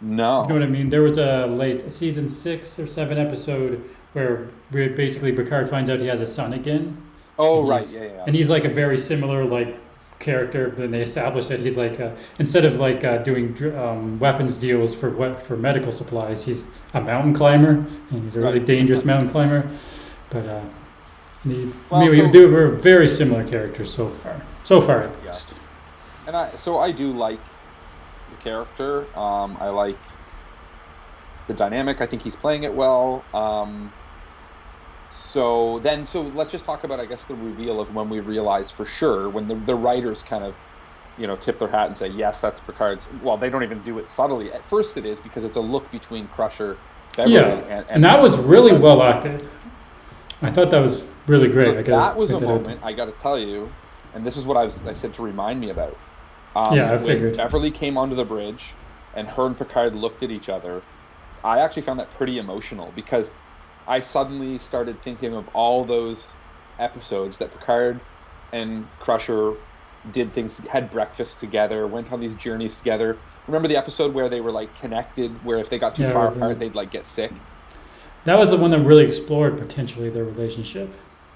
No. You know what I mean? There was a late season 6 or 7 episode where basically Picard finds out he has a son again. Oh, right. Yeah. And he's like a very similar like character. Then they establish that he's like instead of like doing weapons deals for medical supplies, he's a mountain climber, and he's a really dangerous mountain climber. But they were very similar characters so far at least. And I do like the character. I like the dynamic. I think he's playing it well. So let's just talk about, I guess, the reveal of when we realize for sure, when the writers kind of, tip their hat and say, yes, that's Picard's. Well, they don't even do it subtly. At first it is, because it's a look between Crusher, Beverly, and that was really well acted. I thought that was really great. So that was a moment, I got to tell you, and this is what I said to remind me about. I figured. When Beverly came onto the bridge and her and Picard looked at each other, I actually found that pretty emotional, because I suddenly started thinking of all those episodes that Picard and Crusher did things, had breakfast together, went on these journeys together. Remember the episode where they were like connected, where if they got too far apart, they'd like get sick? That was the one that really explored potentially their relationship.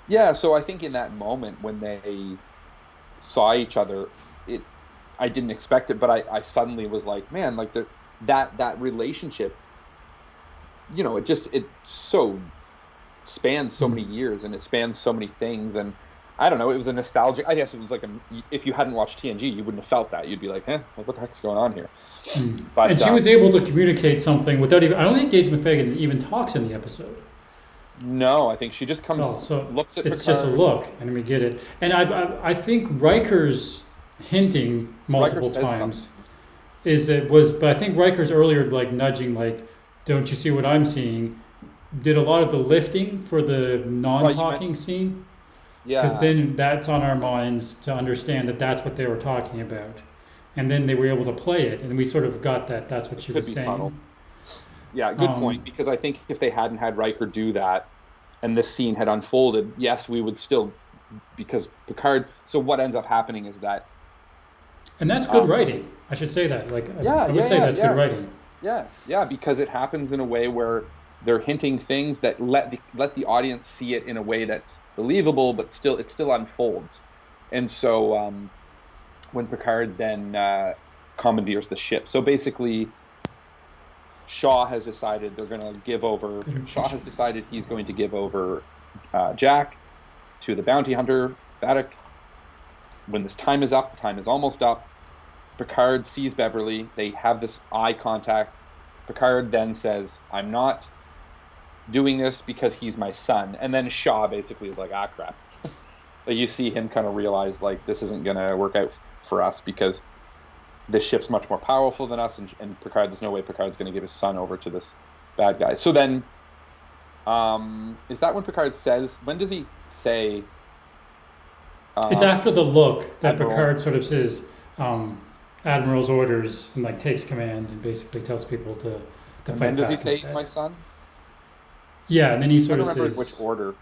Yeah, so I think in that moment when they saw each other, I didn't expect it, but I suddenly was like, man, like that relationship, it so spans so many years, and it spans so many things, and I don't know, it was a nostalgic. I guess it was like if you hadn't watched TNG, you wouldn't have felt that. You'd be like, what the heck's going on here? But, and she was able to communicate something without even. I don't think Gates McFadden even talks in the episode. No, I think she just comes, looks at it's Picard. Just a look, and we get it. And I think Riker's hinting multiple times but I think Riker's earlier like nudging, like, don't you see what I'm seeing? Did a lot of the lifting for the non-talking scene. Yeah. Because then that's on our minds to understand that that's what they were talking about. And then they were able to play it, and we sort of got that that's what she was saying. Subtle. Yeah, good point. Because I think if they hadn't had Riker do that, and this scene had unfolded, yes, we would still, because Picard. So what ends up happening is that. And that's good writing. I should say that. I would say that's good writing. Yeah, because it happens in a way where they're hinting things that let the audience see it in a way that's believable, but it still unfolds. And so when Picard then commandeers the ship, so basically Shaw has decided they're going to give over. Shaw has decided he's going to give over Jack to the bounty hunter Vadic. When this time is up, the time is almost up. Picard sees Beverly. They have this eye contact. Picard then says, "I'm not doing this because he's my son." And then Shaw basically is like, "Ah, crap." Like, you see him kind of realize, like, this isn't going to work out for us because this ship's much more powerful than us, and Picard, there's no way Picard's going to give his son over to this bad guy. So then, is that when Picard says, when does he say... it's after the look that Admiral. Picard sort of says, Admiral's orders, and like takes command and basically tells people to fight back. And does he say he's my son? Yeah, and then he sort of says... I don't remember which order.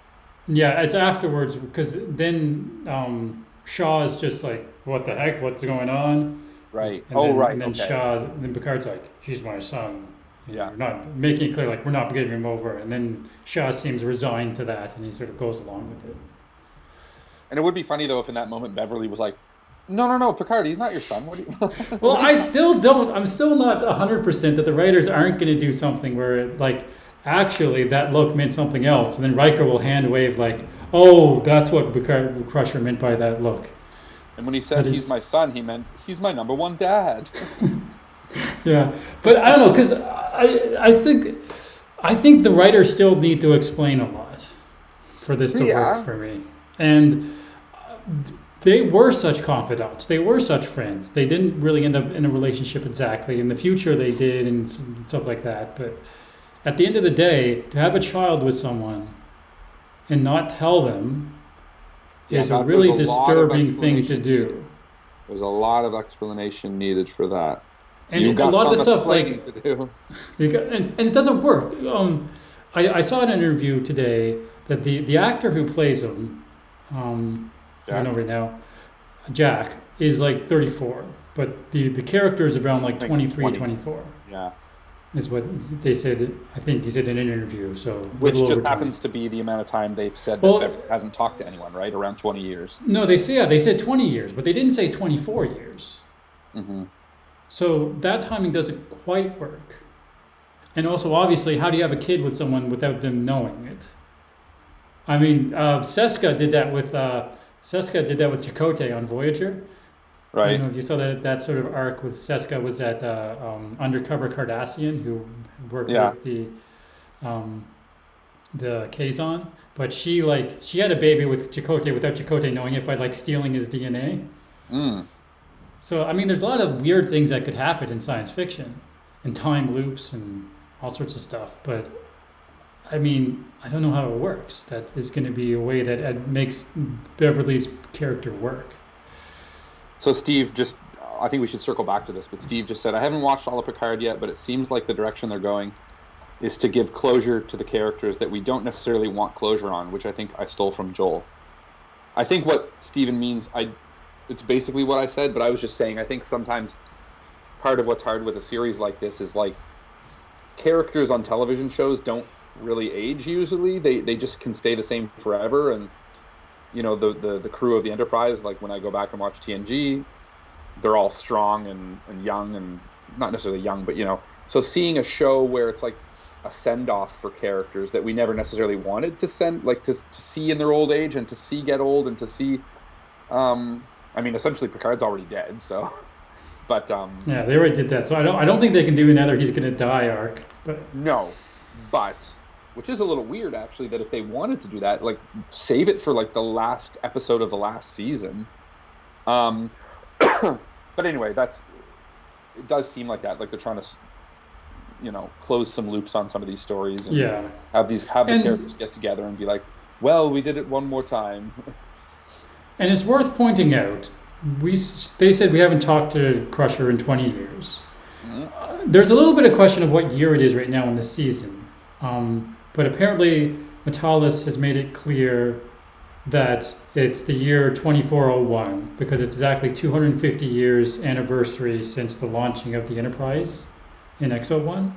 Yeah, it's afterwards, because then Shaw is just like, what the heck, what's going on? Right. Right. And then then Picard's like, he's my son. Yeah. We're not making it clear, like, we're not giving him over. And then Shaw seems resigned to that, and he sort of goes along with it. And it would be funny, though, if in that moment Beverly was like, no, Picard, he's not your son. What do you... Well, I'm still not 100% that the writers aren't going to do something where, like, actually that look meant something else. And then Riker will hand wave like, oh, that's what Crusher meant by that look. And when he said But he's my son, he meant he's my number one dad. yeah, but I don't know because I think the writers still need to explain a lot for this to Yeah. work for me. And they were such confidants. They were such friends. They didn't really end up in a relationship exactly. In the future, they did and stuff like that. But at the end of the day, to have a child with someone and not tell them is a really there's a lot of disturbing thing to explanation do. needed. There's a lot of explanation needed for that. And You've a got lot of the some stuff like explaining to do. and it doesn't work. I saw in an interview today that the actor who plays him, I don't know right now, Jack, is like 34, but the character is around like I think 23, 20. 24 Yeah. is what they said. I think he said in an interview. So Which little over just 20. happens to be the amount of time they've said Well- that Beverly hasn't talked to anyone, right? Around 20 years. No, they said 20 years, but they didn't say 24 years. Mm-hmm. So that timing doesn't quite work. And also, obviously, how do you have a kid with someone without them knowing it? I mean, Seska did that with Chakotay on Voyager. I Right. don't know if you saw that sort of arc with Seska was that undercover Cardassian who worked Yeah. with the Kazon, but she had a baby with Chakotay without Chakotay knowing it by like stealing his DNA. Mm. So I mean, there's a lot of weird things that could happen in science fiction, and time loops and all sorts of stuff. But I mean, I don't know how it works. That is going to be a way that makes Beverly's character work. So Steve I think we should circle back to this, but Steve just said, I haven't watched all of Picard yet, but it seems like the direction they're going is to give closure to the characters that we don't necessarily want closure on, which I think I stole from Joel. I think what Steven means, it's basically what I said, but I was just saying, I think sometimes part of what's hard with a series like this is like characters on television shows don't really age usually. They just can stay the same forever. And you know, the crew of the Enterprise, like when I go back and watch TNG, they're all strong and young, and not necessarily young, but you know, so seeing a show where it's like a send-off for characters that we never necessarily wanted to to see in their old age and to see get old and to see I mean, essentially Picard's already dead, so but Yeah, they already did that. So I don't think they can do another he's going to die arc. But no, but which is a little weird actually, that if they wanted to do that, like save it for like the last episode of the last season. But anyway, it does seem like that, like they're trying to, you know, close some loops on some of these stories and yeah, have the characters get together and be like, well, we did it one more time. and it's worth pointing out, they said we haven't talked to Crusher in 20 years. Mm-hmm. There's a little bit of question of what year it is right now in the season. But apparently Metalis has made it clear that it's the year 2401 because it's exactly 250 years anniversary since the launching of the Enterprise in Exo-1.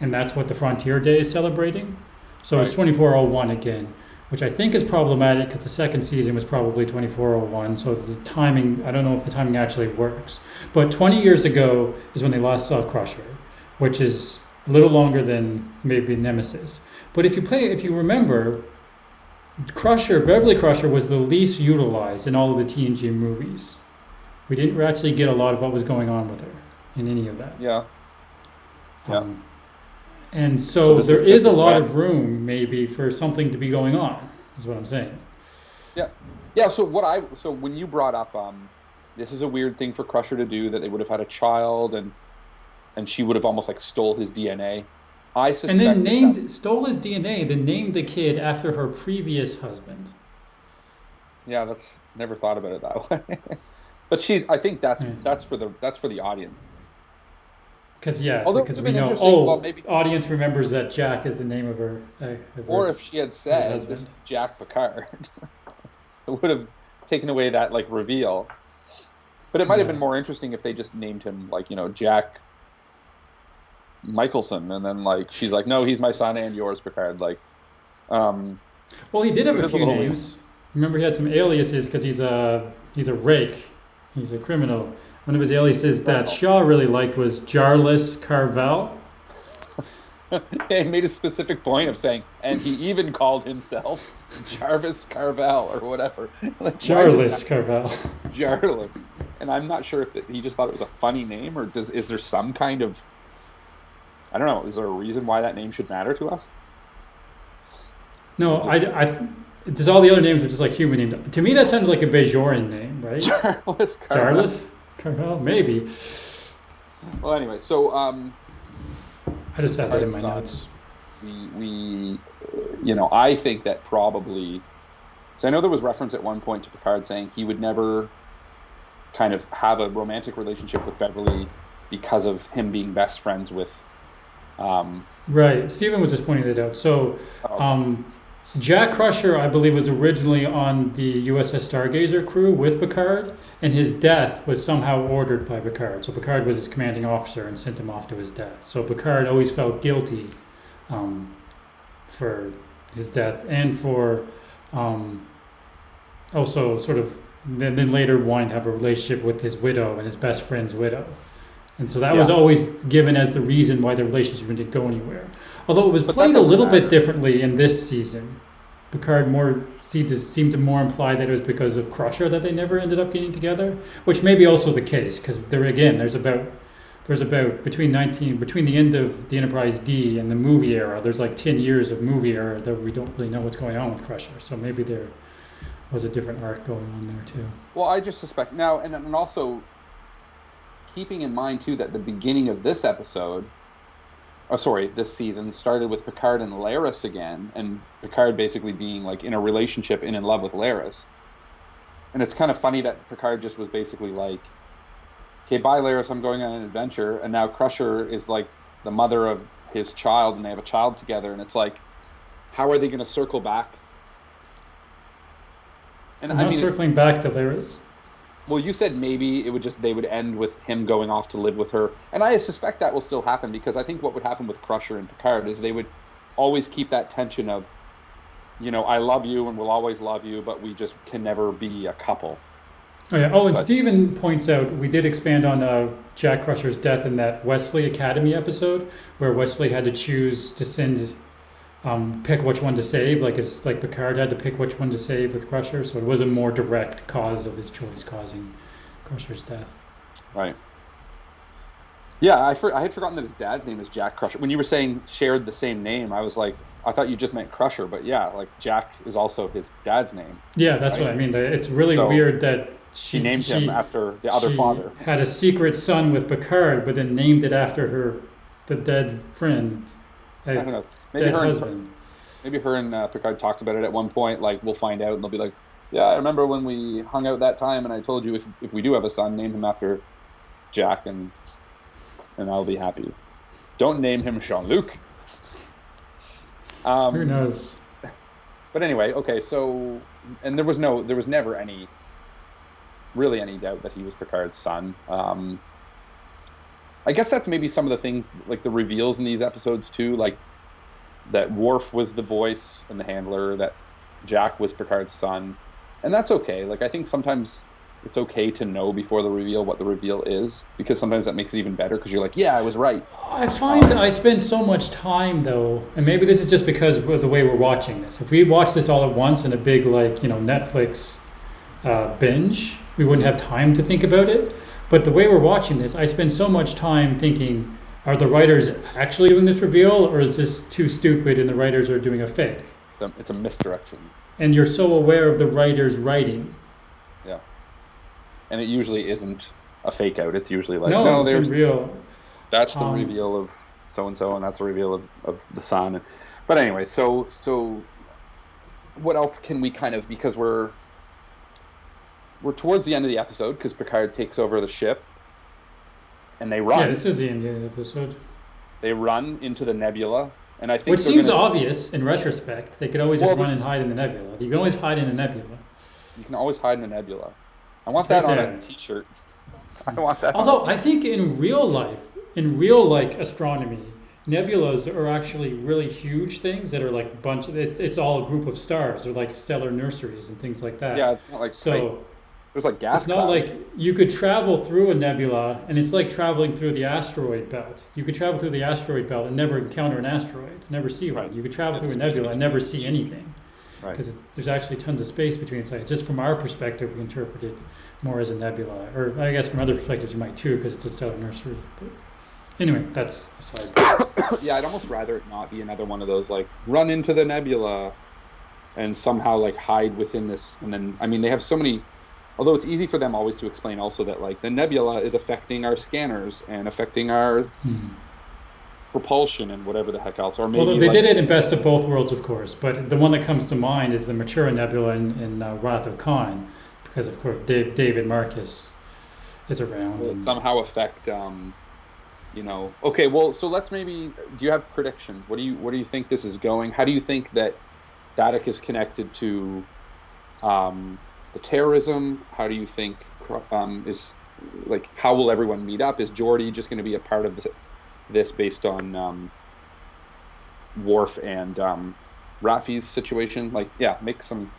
And that's what the Frontier Day is celebrating. So It's 2401 again, which I think is problematic because the second season was probably 2401. So the timing, I don't know if the timing actually works. But 20 years ago is when they last saw Crusher, which is a little longer than maybe Nemesis. But if you remember, Beverly Crusher was the least utilized in all of the TNG movies. We didn't actually get a lot of what was going on with her in any of that. Yeah. Yeah. And so there this is a lot when- of room maybe for something to be going on, is what I'm saying. Yeah. So when you brought up, this is a weird thing for Crusher to do, that they would have had a child and she would have almost like stole his DNA. I suspect. And then stole his DNA, then named the kid after her previous husband. Yeah, that's never thought about it that way. But I think that's for the audience. Because Although because it's we been know, interesting, well, maybe- audience remembers that Jack is the name of her. Or if she had said, husband. this is Jack Picard, it would have taken away that like reveal. But it might have been more interesting if they just named him like, you know, Jack Michelson, and then like she's like, no, he's my son and yours, Picard. Like, well, he did have a few names. Remember, he had some aliases because he's a rake, he's a criminal. One of his aliases that Shaw really liked was Jarlis Carvel. He made a specific point of saying, and he even called himself Jarvis Carvel or whatever. Like, Jarvis Carvel. Jarvis. And I'm not sure if he just thought it was a funny name, or is there some kind of, I don't know, is there a reason why that name should matter to us? No, just all the other names are just like human names. To me, that sounded like a Bajoran name, right? Jarvis Carvel. Jarvis Carvel, maybe. Well, anyway, so I just had that in my notes. We I think that probably, so I know there was reference at one point to Picard saying he would never kind of have a romantic relationship with Beverly because of him being best friends with. Right, Stephen was just pointing that out. So, Jack Crusher, I believe, was originally on the USS Stargazer crew with Picard, and his death was somehow ordered by Picard. So Picard was his commanding officer and sent him off to his death. So Picard always felt guilty for his death, and for also sort of then later wanting to have a relationship with his widow and his best friend's widow. And so that was always given as the reason why the relationship didn't go anywhere. Although it was played a little bit differently in this season. Picard seemed to more imply that it was because of Crusher that they never ended up getting together, which may be also the case, because there's about between the end of the Enterprise D and the movie era, there's like 10 years of movie era that we don't really know what's going on with Crusher. So maybe there was a different arc going on there too. Well, I just suspect now, and also keeping in mind too that the beginning of this this season started with Picard and Laris again, and Picard basically being like in a relationship and in love with Laris. And it's kind of funny that Picard just was basically like, okay, bye Laris, I'm going on an adventure, and now Crusher is like the mother of his child, and they have a child together, and it's like, how are they going to circle back? And I'm circling back to Laris. Well, you said maybe they would end with him going off to live with her. And I suspect that will still happen, because I think what would happen with Crusher and Picard is they would always keep that tension of, I love you and will always love you, but we just can never be a couple. Oh, yeah. Oh, and Stephen points out, we did expand on Jack Crusher's death in that Wesley Academy episode, where Wesley had to choose to pick which one to save, like Picard had to pick which one to save with Crusher, so it was a more direct cause of his choice causing Crusher's death. Right. Yeah, I had forgotten that his dad's name is Jack Crusher. When you were saying shared the same name, I was like, I thought you just meant Crusher, but yeah, like Jack is also his dad's name. Yeah, that's right? What I mean. It's really weird that she named him after the other father. Had a secret son with Picard, but then named it after the dead friend. I don't know. Maybe her and Picard talked about it at one point. Like, we'll find out, and they'll be like, "Yeah, I remember when we hung out that time, and I told you if we do have a son, name him after Jack, and I'll be happy. Don't name him Jean-Luc." Who knows? But anyway, okay. So, and there was never any doubt that he was Picard's son. I guess that's maybe some of the things, like the reveals in these episodes too, like that Worf was the voice and the handler, that Jack was Picard's son, and that's okay. Like, I think sometimes it's okay to know before the reveal what the reveal is, because sometimes that makes it even better, because you're like, yeah, I was right. I find that I spend so much time though, and maybe this is just because of the way we're watching this. If we watch this all at once in a big Netflix binge, we wouldn't have time to think about it. But the way we're watching this, I spend so much time thinking, are the writers actually doing this reveal, or is this too stupid and the writers are doing a fake? It's a misdirection. And you're so aware of the writers writing. Yeah. And it usually isn't a fake out. It's usually like, no, it's real. That's the reveal of so-and-so, and that's the reveal of the son. But anyway, so what else can we kind of, because we're towards the end of the episode, because Picard takes over the ship, and they run. Yeah, this is the end of the episode. They run into the nebula, and I think which seems obvious in retrospect. They could always just run and hide in the nebula. You can always hide in a nebula. You can always hide in a nebula. I want that on a T-shirt. I want that. Although I think in real life, astronomy, nebulas are actually really huge things that are like it's all a group of stars. They're like stellar nurseries and things like that. Yeah, it's not like so. There's like gas It's not clouds. like you could travel through a nebula, and it's like traveling through the asteroid belt. You could travel through the asteroid belt and never encounter an asteroid, never see one. Right. You could travel Yeah, through a the space nebula and between. never see anything Right. because there's actually tons of space between sites. Just from our perspective, we interpret it more as a nebula, or I guess from other perspectives you might too, because it's a stellar nursery. But anyway, that's aside. Yeah, I'd almost rather it not be another one of those like run into the nebula and somehow like hide within this. And then, I mean, they have so many. Although it's easy for them always to explain also that like the nebula is affecting our scanners and affecting our propulsion and whatever the heck else. Or maybe Well, they like, did it in Best of Both Worlds, of course, but the one that comes to mind is the Matura Nebula in Wrath of Khan, because of course David Marcus is around. will it And somehow affect. Okay, well, so let's maybe. Do you have predictions? What do you think this is going? How do you think that Dadak is connected to the terrorism? How do you think is like how will everyone meet up? Is Geordi just going to be a part of this based on Worf and Rafi's situation? Like, yeah, make some.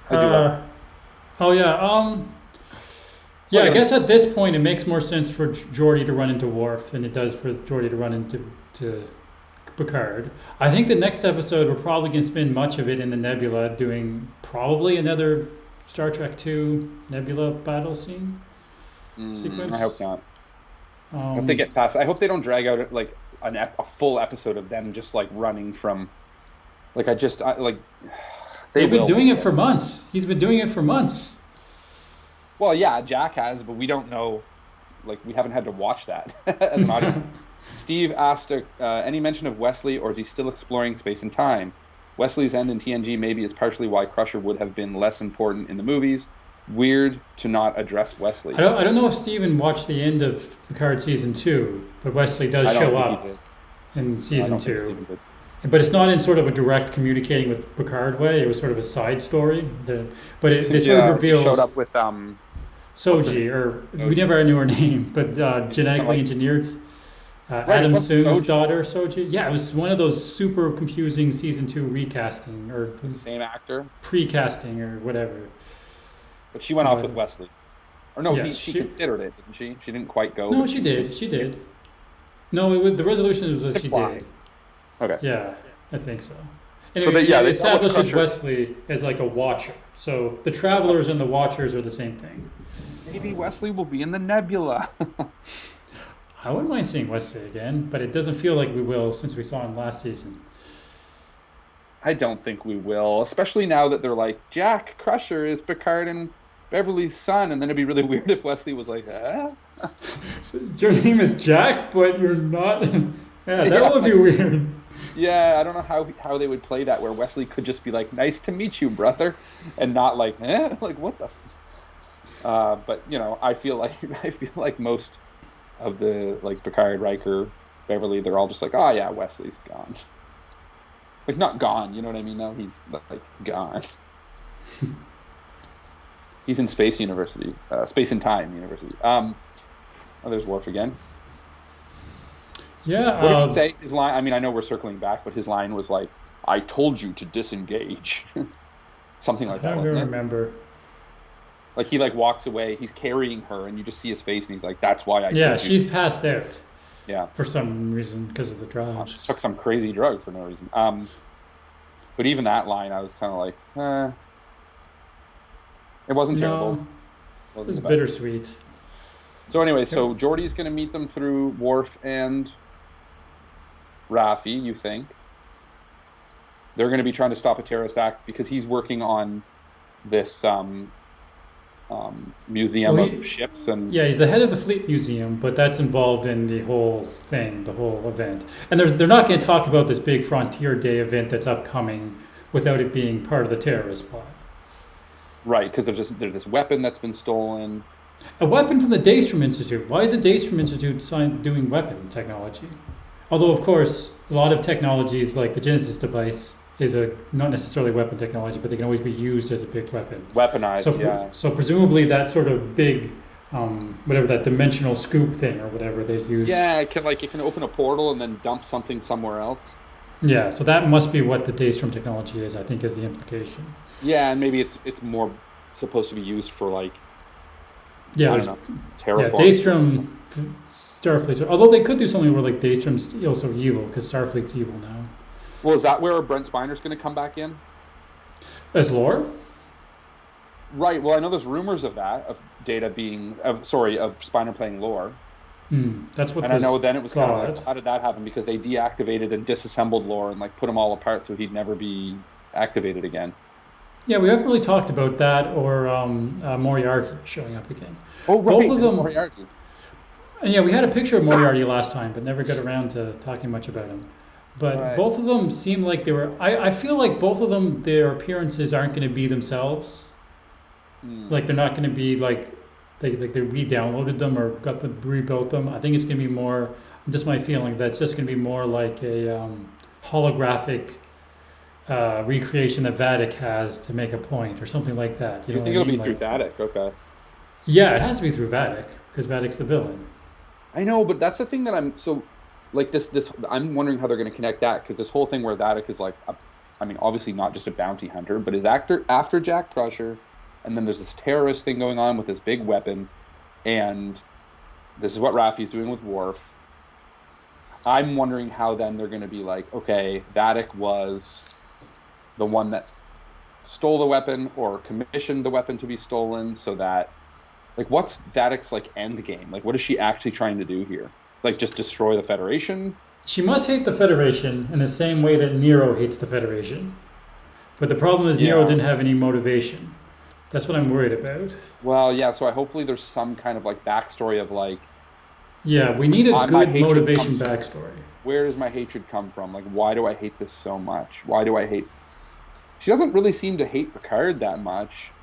I do love oh yeah, yeah. I Like, guess at this point it makes more sense for Geordi to run into Worf than it does for Geordi to run into Picard. I think the next episode we're probably going to spend much of it in the Nebula, doing probably another Star Trek II Nebula battle scene sequence. I hope not. I hope they get past. I hope they don't drag out like a full episode of them just like running from. Like They've been doing it for months. He's been doing it for months. Well, yeah, Jack has, but we don't know. Like we haven't had to watch that as an audience. Steve asked, any mention of Wesley, or is he still exploring space and time? Wesley's end in TNG maybe is partially why Crusher would have been less important in the movies. Weird to not address Wesley. I don't know if Steven watched the end of Picard season 2, but Wesley does I don't show think up he did. in I season don't think 2. Steven did. But it's not in sort of a direct communicating with Picard way. It was sort of a side story. But it sort of reveals Showed up with Soji, or we never knew her name, but genetically engineered. Adam what's Soon's Soji? daughter, Soji. Yeah, it was one of those super confusing season 2 recasting or the same actor, precasting or whatever. but she went off with Wesley. Or no, Yes, she she- considered it, didn't she? She didn't quite go. No, but she did. She did. No, it was, the resolution was that she Decline. did. Okay. Yeah, I think so. So Anyway, they it dealt with establishes Crusher. Wesley as like a watcher. So the travelers and the watchers are the same thing. Maybe Wesley will be in the nebula. I wouldn't mind seeing Wesley again, but it doesn't feel like we will since we saw him last season. I don't think we will, especially now that they're like, Jack Crusher is Picard and Beverly's son, and then it'd be really weird if Wesley was like, So your name is Jack, but you're not. Yeah, that Yeah. would be weird. Yeah, I don't know how they would play that, where Wesley could just be like, nice to meet you, brother, and not like, like what the. But I feel like most of the like Picard, Riker, Beverly, they're all just like, oh yeah, Wesley's gone. Like not gone, you know what I mean? No, he's like gone. He's in Space University, Space and Time University. Oh, there's Worf again. Yeah. What did he say? His line. I mean, I know we're circling back, but his line was like, "I told you to disengage," something like I that. don't Wasn't even it? remember. Like he like walks away. He's carrying her, and you just see his face, and he's like, "That's why I." Yeah, told you." she's passed out Yeah. for some reason because of the She drugs. took some crazy drug for no reason. But even that line, I was kind of like, It wasn't terrible. No, it Wasn't was the best. bittersweet. So anyway, so Geordi's going to meet them through Worf and Raffi, you think? They're going to be trying to stop a terrorist act because he's working on this museum Well, of ships and Yeah, he's the head of the Fleet Museum, but that's involved in the whole thing, the whole event. And they're not going to talk about this big Frontier Day event that's upcoming without it being part of the terrorist plot. right, because there's this weapon that's been stolen. A weapon from the Daystrom Institute. Why is the Daystrom Institute doing weapon technology? Although, of course, a lot of technologies like the Genesis device is not necessarily weapon technology, but they can always be used as a big weapon. Weaponized, So, yeah. so presumably that sort of big, whatever that dimensional scoop thing or whatever they use. Yeah, it can open a portal and then dump something somewhere else. Yeah, so that must be what the Daystrom technology is, I think, is the implication. Yeah, and maybe it's more supposed to be used for like Yeah, I don't there's know yeah, terraforming. Daystrom, Starfleet. Although they could do something where like Daystrom's also evil because Starfleet's evil now. Well, is that where Brent Spiner's going to come back in? As lore? Right. Well, I know there's rumors of that, of Data being, of sorry, of Spiner playing Lore, That's what and I know was then it was kind of like, thought. how did that happen? Because they deactivated and disassembled Lore and like put them all apart so he'd never be activated again. Yeah, we haven't really talked about that or Moriarty showing up again. Oh, Both right, of and them, Moriarty. and yeah, we had a picture of Moriarty last time, but never got around to talking much about him. But Right. both of them seemed like they were. I feel like both of them, their appearances aren't going to be themselves. Hmm. Like they're not going to be like they re-downloaded them or got them rebuilt them. I think it's going to be more. Just my feeling that's just going to be more like a holographic recreation that Vatic has to make a point or something like that. You You know think what I it'll be mean? through Like, Vatic? Okay. yeah, it has to be through Vatic because Vatic's the villain. I know, but that's the thing that I'm so like this. I'm wondering how they're going to connect that because this whole thing where Vatic is like, I mean, obviously not just a bounty hunter, but is after Jack Crusher, and then there's this terrorist thing going on with this big weapon, and this is what Raffi's doing with Worf. I'm wondering how then they're going to be like, okay, Vatic was the one that stole the weapon or commissioned the weapon to be stolen, so that like what's Vatic's like end game? Like what is she actually trying to do here? Like just destroy the Federation? She must hate the Federation in the same way that Nero hates the Federation. But the problem is Nero Yeah. didn't have any motivation. That's what I'm worried about. Well, yeah, so I hopefully there's some kind of like backstory of like Yeah, we need a my good hatred motivation comes from backstory. where does my hatred come from? Like why do I hate this so much? Why do I hate She doesn't really seem to hate Picard that much.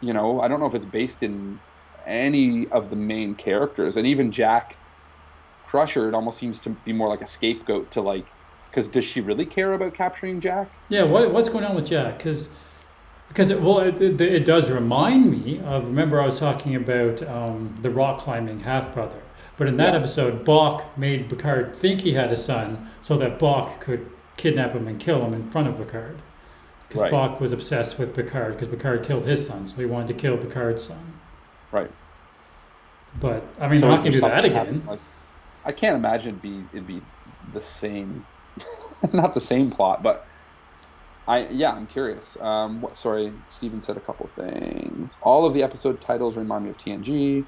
You know, I don't know if it's based in any of the main characters, and even Jack Crusher, it almost seems to be more like a scapegoat to like, because does she really care about capturing Jack? Yeah, what's going on with Jack? Because it does remind me of, remember I was talking about the rock climbing half brother. But in that Yeah, episode, Bach made Picard think he had a son so that Bach could kidnap him and kill him in front of Picard. Because right, Bach was obsessed with Picard because Picard killed his son, so he wanted to kill Picard's son. right. But I mean, they're So not is going there to do that something happening? again. Like, I can't imagine it'd be the same, not the same plot, but yeah, I'm curious. Sorry, Steven said a couple things. All of the episode titles remind me of TNG.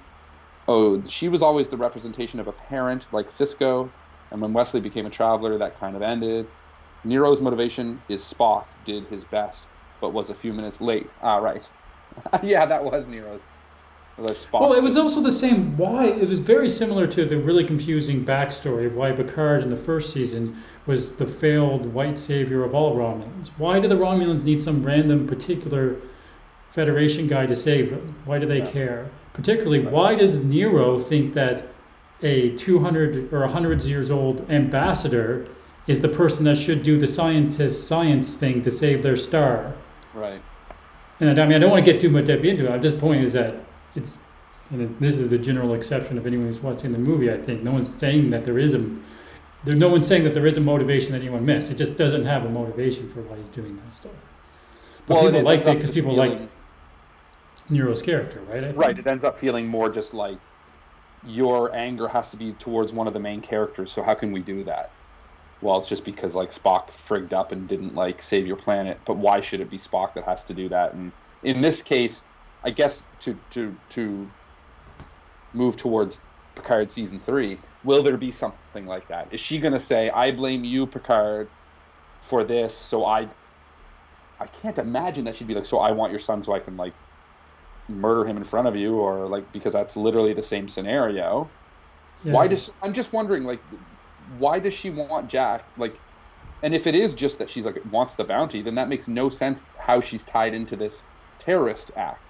Oh, she was always the representation of a parent, like Cisco, and when Wesley became a traveler, that kind of ended. Nero's motivation is Spock did his best, but was a few minutes late. Ah, right. Yeah, that was Nero's. Although Well, Spock it was just also the same. Why it was very similar to the really confusing backstory of why Picard in the first season was the failed white savior of all Romulans. Why do the Romulans need some random particular Federation guy to save them? Why do they yeah, care? Particularly, right, why does Nero think that a 200 or 100 years old ambassador is the person that should do the science thing to save their star? right. And I mean, I don't want to get too much deep into it. At this point is that it's, this is the general exception of anyone who's watching the movie. I think no one's saying that no one's saying that there is a motivation that anyone missed. It just doesn't have a motivation for why he's doing that stuff. But Well, people it liked ends it up because just people like feeling Nero's character, right? I right. think. It ends up feeling more just like your anger has to be towards one of the main characters. So how can we do that? Well, it's just because like Spock frigged up and didn't like save your planet. But why should it be Spock that has to do that? And in this case, I guess to move towards Picard season 3, will there be something like that? Is she going to say, "I blame you, Picard, for this"? So I can't imagine that she'd be like, "So I want your son so I can like murder him in front of you," or like because that's literally the same scenario. Yeah. I'm just wondering like why does she want Jack? Like, and if it is just that she's like wants the bounty, then that makes no sense how she's tied into this terrorist act.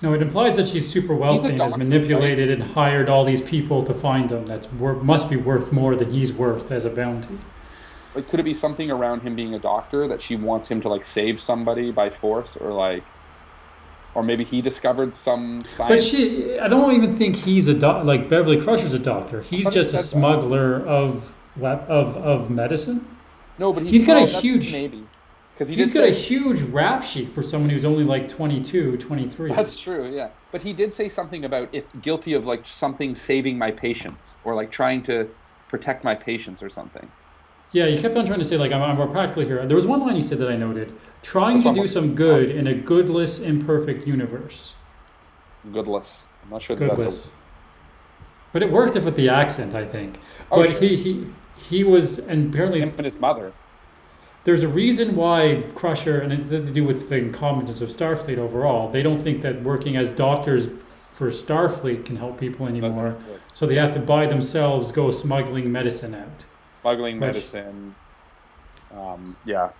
No, it implies that she's super He's wealthy a and has doctor, right? manipulated and hired all these people to find him. Must be worth more than he's worth as a bounty. Like, could it be something around him being a doctor that she wants him to like save somebody by force, or like, or maybe he discovered some But science? I don't even think he's like Beverly Crusher's a doctor. I He's thought he just a said that. smuggler of of medicine. No, but He's got a that's huge maybe because he's got a huge rap sheet for someone who's only like 22, 23. That's true, yeah. But he did say something about if guilty of like something saving my patients or like trying to protect my patients or something. Yeah, he kept on trying to say like I'm more practically here. There was one line he said that I noted: trying That's to what do some good in a goodless, imperfect universe. Goodless. I'm not sure that that's Goodless. But it worked with the accent, I think. Oh, But sure. he was, and apparently Him and his mother. there's a reason why Crusher, and it's to do with the incompetence of Starfleet overall. They don't think that working as doctors for Starfleet can help people anymore. Good. So they have to buy themselves go smuggling medicine out. Smuggling Which- medicine. Yeah.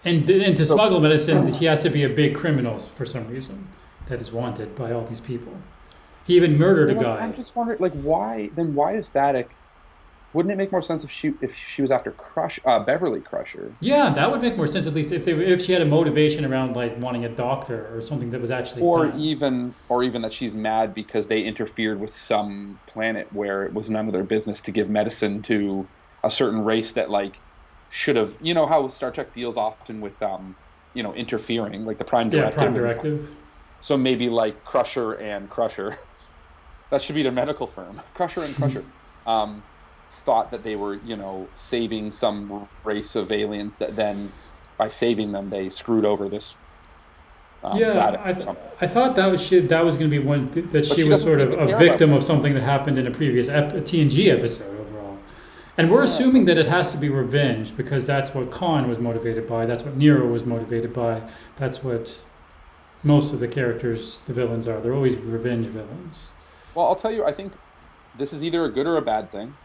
And to So- smuggle medicine, he has to be a big criminal for some reason that is wanted by all these people. He even murdered a guy. I'm just wondering, like, why? Then why is Vadic? Wouldn't it make more sense if she was after Beverly Crusher? Yeah, that would make more sense at least if she had a motivation around like wanting a doctor or something that was actually Or done. even that she's mad because they interfered with some planet where it was none of their business to give medicine to a certain race that like should have. You know how Star Trek deals often with interfering, like the Prime Directive. Prime Directive. So maybe like Crusher and Crusher, that should be their medical firm. Crusher and Crusher, thought that they were saving some race of aliens that then by saving them they screwed over this. I thought that was going to be one that she she was doesn't sort of seem to a care victim about of something that happened in a previous TNG episode overall. And we're assuming that it has to be revenge because that's what Khan was motivated by. That's what Nero was motivated by. That's what most of the characters, the villains are. They're always revenge villains. Well, I'll tell you, I think this is either a good or a bad thing.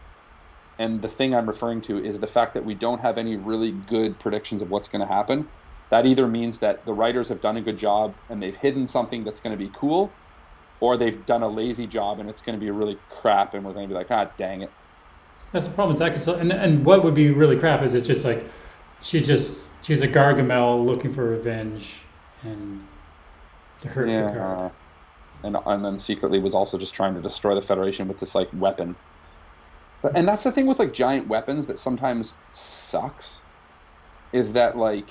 And the thing I'm referring to is the fact that we don't have any really good predictions of what's going to happen. That either means that the writers have done a good job and they've hidden something that's going to be cool, or they've done a lazy job and it's going to be really crap and we're going to be like, ah, dang it. That's the problem. And what would be really crap is it's just like she's a Gargamel looking for revenge and to hurt Picard. And then secretly was also just trying to destroy the Federation with this like weapon. And that's the thing with like giant weapons that sometimes sucks, is that like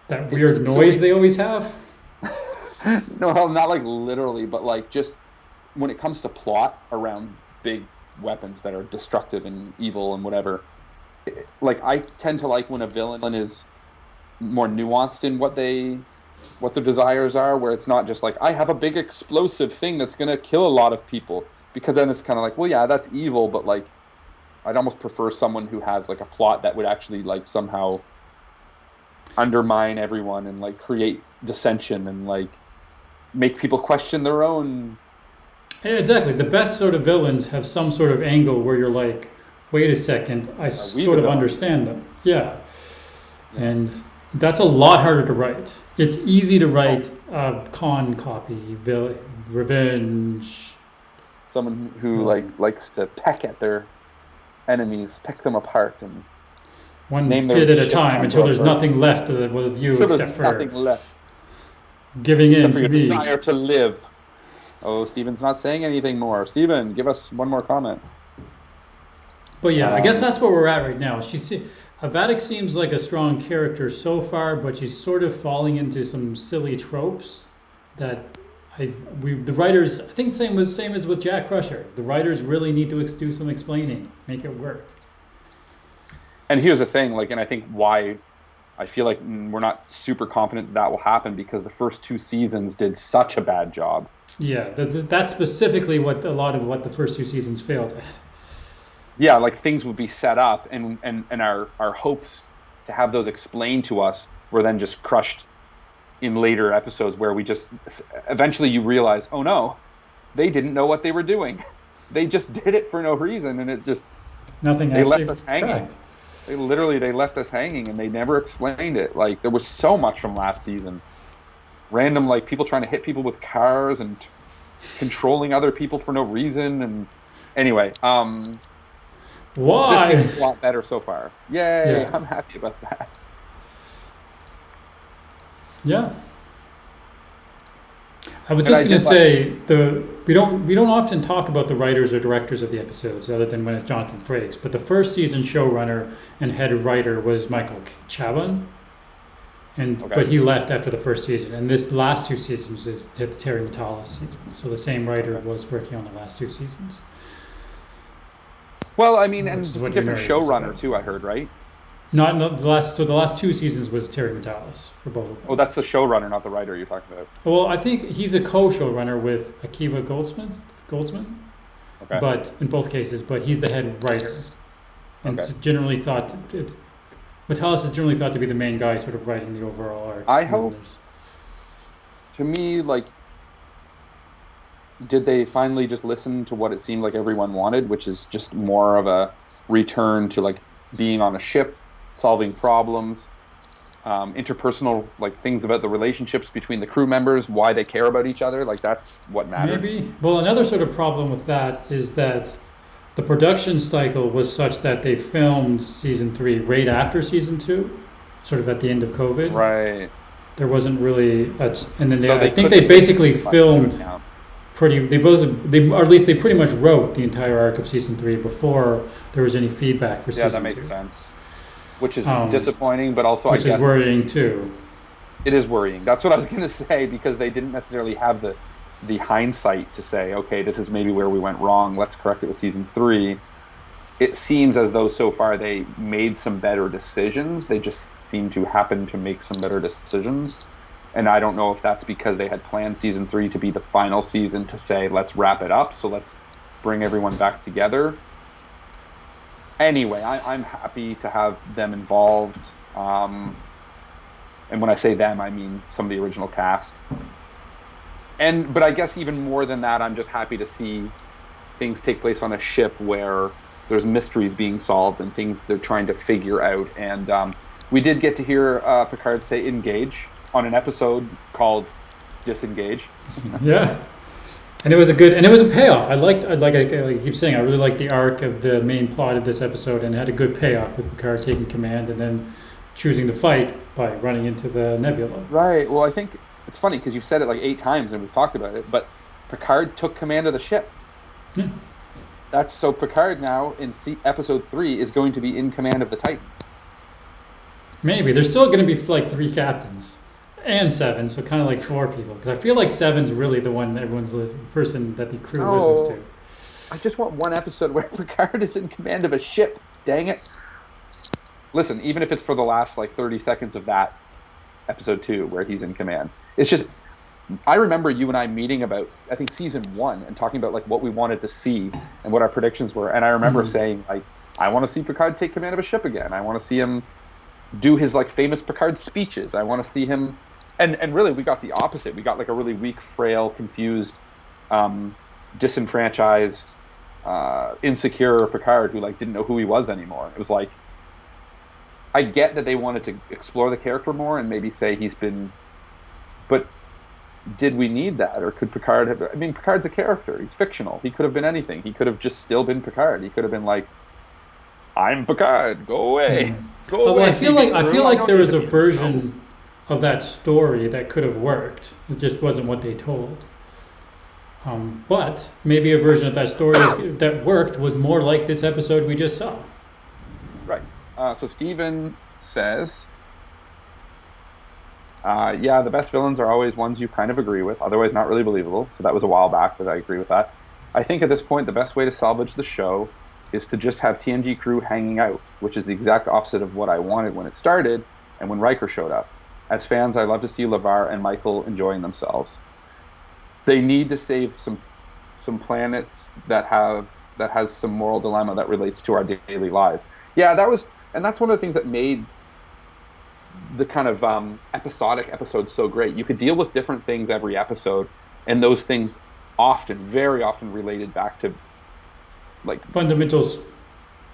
that weird noise they always have. No, not like literally, but like just when it comes to plot around big weapons that are destructive and evil and whatever. Like I tend to like when a villain is more nuanced in what their desires are, where it's not just like I have a big explosive thing that's gonna kill a lot of people. Because then it's kind of like, well, yeah, that's evil, but like, I'd almost prefer someone who has like a plot that would actually like somehow undermine everyone and like create dissension and like make people question their own. Yeah, exactly. The best sort of villains have some sort of angle where you're like, wait a second, I sort of understand them. Yeah. And that's a lot harder to write. It's easy to write con copy, revenge. Someone who likes to peck at their enemies, pick them apart, and one name bit their at a shit time on until there's paper. nothing left with you except for nothing left giving in except for to your me. desire to live. Oh, Steven's not saying anything more. Steven, give us one more comment. But yeah, I guess that's where we're at right now. Vadic seems like a strong character so far, but she's sort of falling into some silly tropes that the writers, I think same as with Jack Crusher. The writers really need to do some explaining, make it work. And here's the thing, and I think why I feel like we're not super confident that will happen, because the first 2 seasons did such a bad job. Yeah, that's specifically what a lot of what the first 2 seasons failed at. Yeah, like things would be set up, and our hopes to have those explained to us were then just crushed in later episodes, where we just eventually you realize, oh no, they didn't know what they were doing. They just did it for no reason, and it just they left us hanging. They left us hanging, and they never explained it. Like, there was so much from last season, random like people trying to hit people with cars and controlling other people for no reason. And anyway, why? This seems a lot better so far. Yay! Yeah. I'm happy about that. Yeah. I was And just I going to did like, say we don't often talk about the writers or directors of the episodes other than when it's Jonathan Frakes. But the first season showrunner and head writer was Michael Chabon, okay. but he left after the first season. And this last two seasons is the Terry Matalas season. So the same writer was working on the last two seasons. Well, I mean, Which and is it's a what different you know, showrunner too, I heard, right? Not the last. So the last two seasons was Terry Matalas for both of them. Oh, that's the showrunner, not the writer you're talking about. Well, I think he's a co-showrunner with Akiva Goldsman, Okay. but in both cases, but he's the head writer, and Okay. it's generally thought Matalas is generally thought to be the main guy, sort of writing the overall arcs. I And hope- there's- To me, like, did they finally just listen to what it seemed like everyone wanted, which is just more of a return to like being on a ship, solving problems, interpersonal like things about the relationships between the crew members, why they care about each other, like that's what mattered. Maybe. Well, another sort of problem with that is that the production cycle was such that they filmed season 3 right after season 2, sort of at the end of COVID. Right. There wasn't really, and then So I think couldn't they basically much filmed down. or at least they pretty much wrote the entire arc of season 3 before there was any feedback for Yeah, season that 2. makes sense. Which is Um, disappointing, but also Which I guess is worrying too. it is worrying. That's what I was going to say, because they didn't necessarily have the hindsight to say, okay, this is maybe where we went wrong. Let's correct it with season 3. It seems as though so far they made some better decisions. They just seem to happen to make some better decisions. And I don't know if that's because they had planned season 3 to be the final season to say, let's wrap it up. So let's bring everyone back together. Anyway, I'm happy to have them involved. And when I say them, I mean some of the original cast. But I guess even more than that, I'm just happy to see things take place on a ship where there's mysteries being solved and things they're trying to figure out. And we did get to hear Picard say "engage" on an episode called "Disengage." Yeah. And it was a payoff. I keep saying, I really liked the arc of the main plot of this episode, and it had a good payoff with Picard taking command and then choosing to fight by running into the nebula. Right. Well, I think it's funny because you've said it like 8 times and we've talked about it, but Picard took command of the ship. Yeah. That's so Picard now in episode 3 is going to be in command of the Titan. Maybe. There's still going to be like 3 captains and 7, so kind of like 4 people. Because I feel like 7's really the one person that the crew listens to. I just want one episode where Picard is in command of a ship. Dang it. Listen, even if it's for the last like 30 seconds of that episode 2 where he's in command. It's just, I remember you and I meeting about, I think season 1 and talking about like what we wanted to see and what our predictions were. And I remember saying like, I want to see Picard take command of a ship again. I want to see him do his like famous Picard speeches. I want to see him, and really we got the opposite. We got like a really weak, frail, confused, disenfranchised, insecure Picard who like didn't know who he was anymore. It was like, I get that they wanted to explore the character more and maybe say he's been, but did we need that? Or could Picard have, I mean, Picard's a character. He's fictional. He could have been anything. He could have just still been Picard. He could have been like, I'm Picard, go away. Go away. I feel like there was a version of that story that could have worked. It just wasn't what they told. But maybe a version of that story that worked was more like this episode we just saw. Right. So Steven says, yeah, the best villains are always ones you kind of agree with, otherwise not really believable. So that was a while back that I agree with that. I think at this point the best way to salvage the show is to just have TNG crew hanging out, which is the exact opposite of what I wanted when it started and when Riker showed up. As fans, I love to see LeVar and Michael enjoying themselves. They need to save some planets that has some moral dilemma that relates to our daily lives. Yeah, that's one of the things that made the kind of episodic episodes so great. You could deal with different things every episode, and those things very often related back to like fundamentals,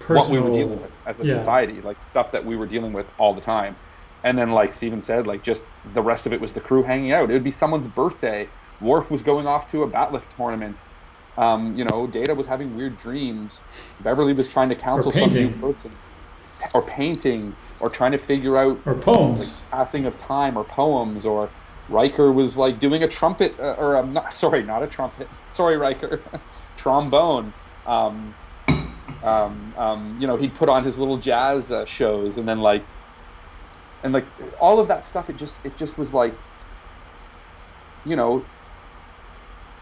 personal, what we were dealing with as a society, like stuff that we were dealing with all the time. And then, like Steven said, like just the rest of it was the crew hanging out. It would be someone's birthday. Worf was going off to a Batlift tournament. Data was having weird dreams. Beverly was trying to counsel some new person, or painting, or trying to figure out or poems, like passing of time, or poems, or Riker was like doing a trumpet, not a trumpet. Sorry, Riker, trombone. He'd put on his little jazz shows, and then like all of that stuff. It just was like, you know,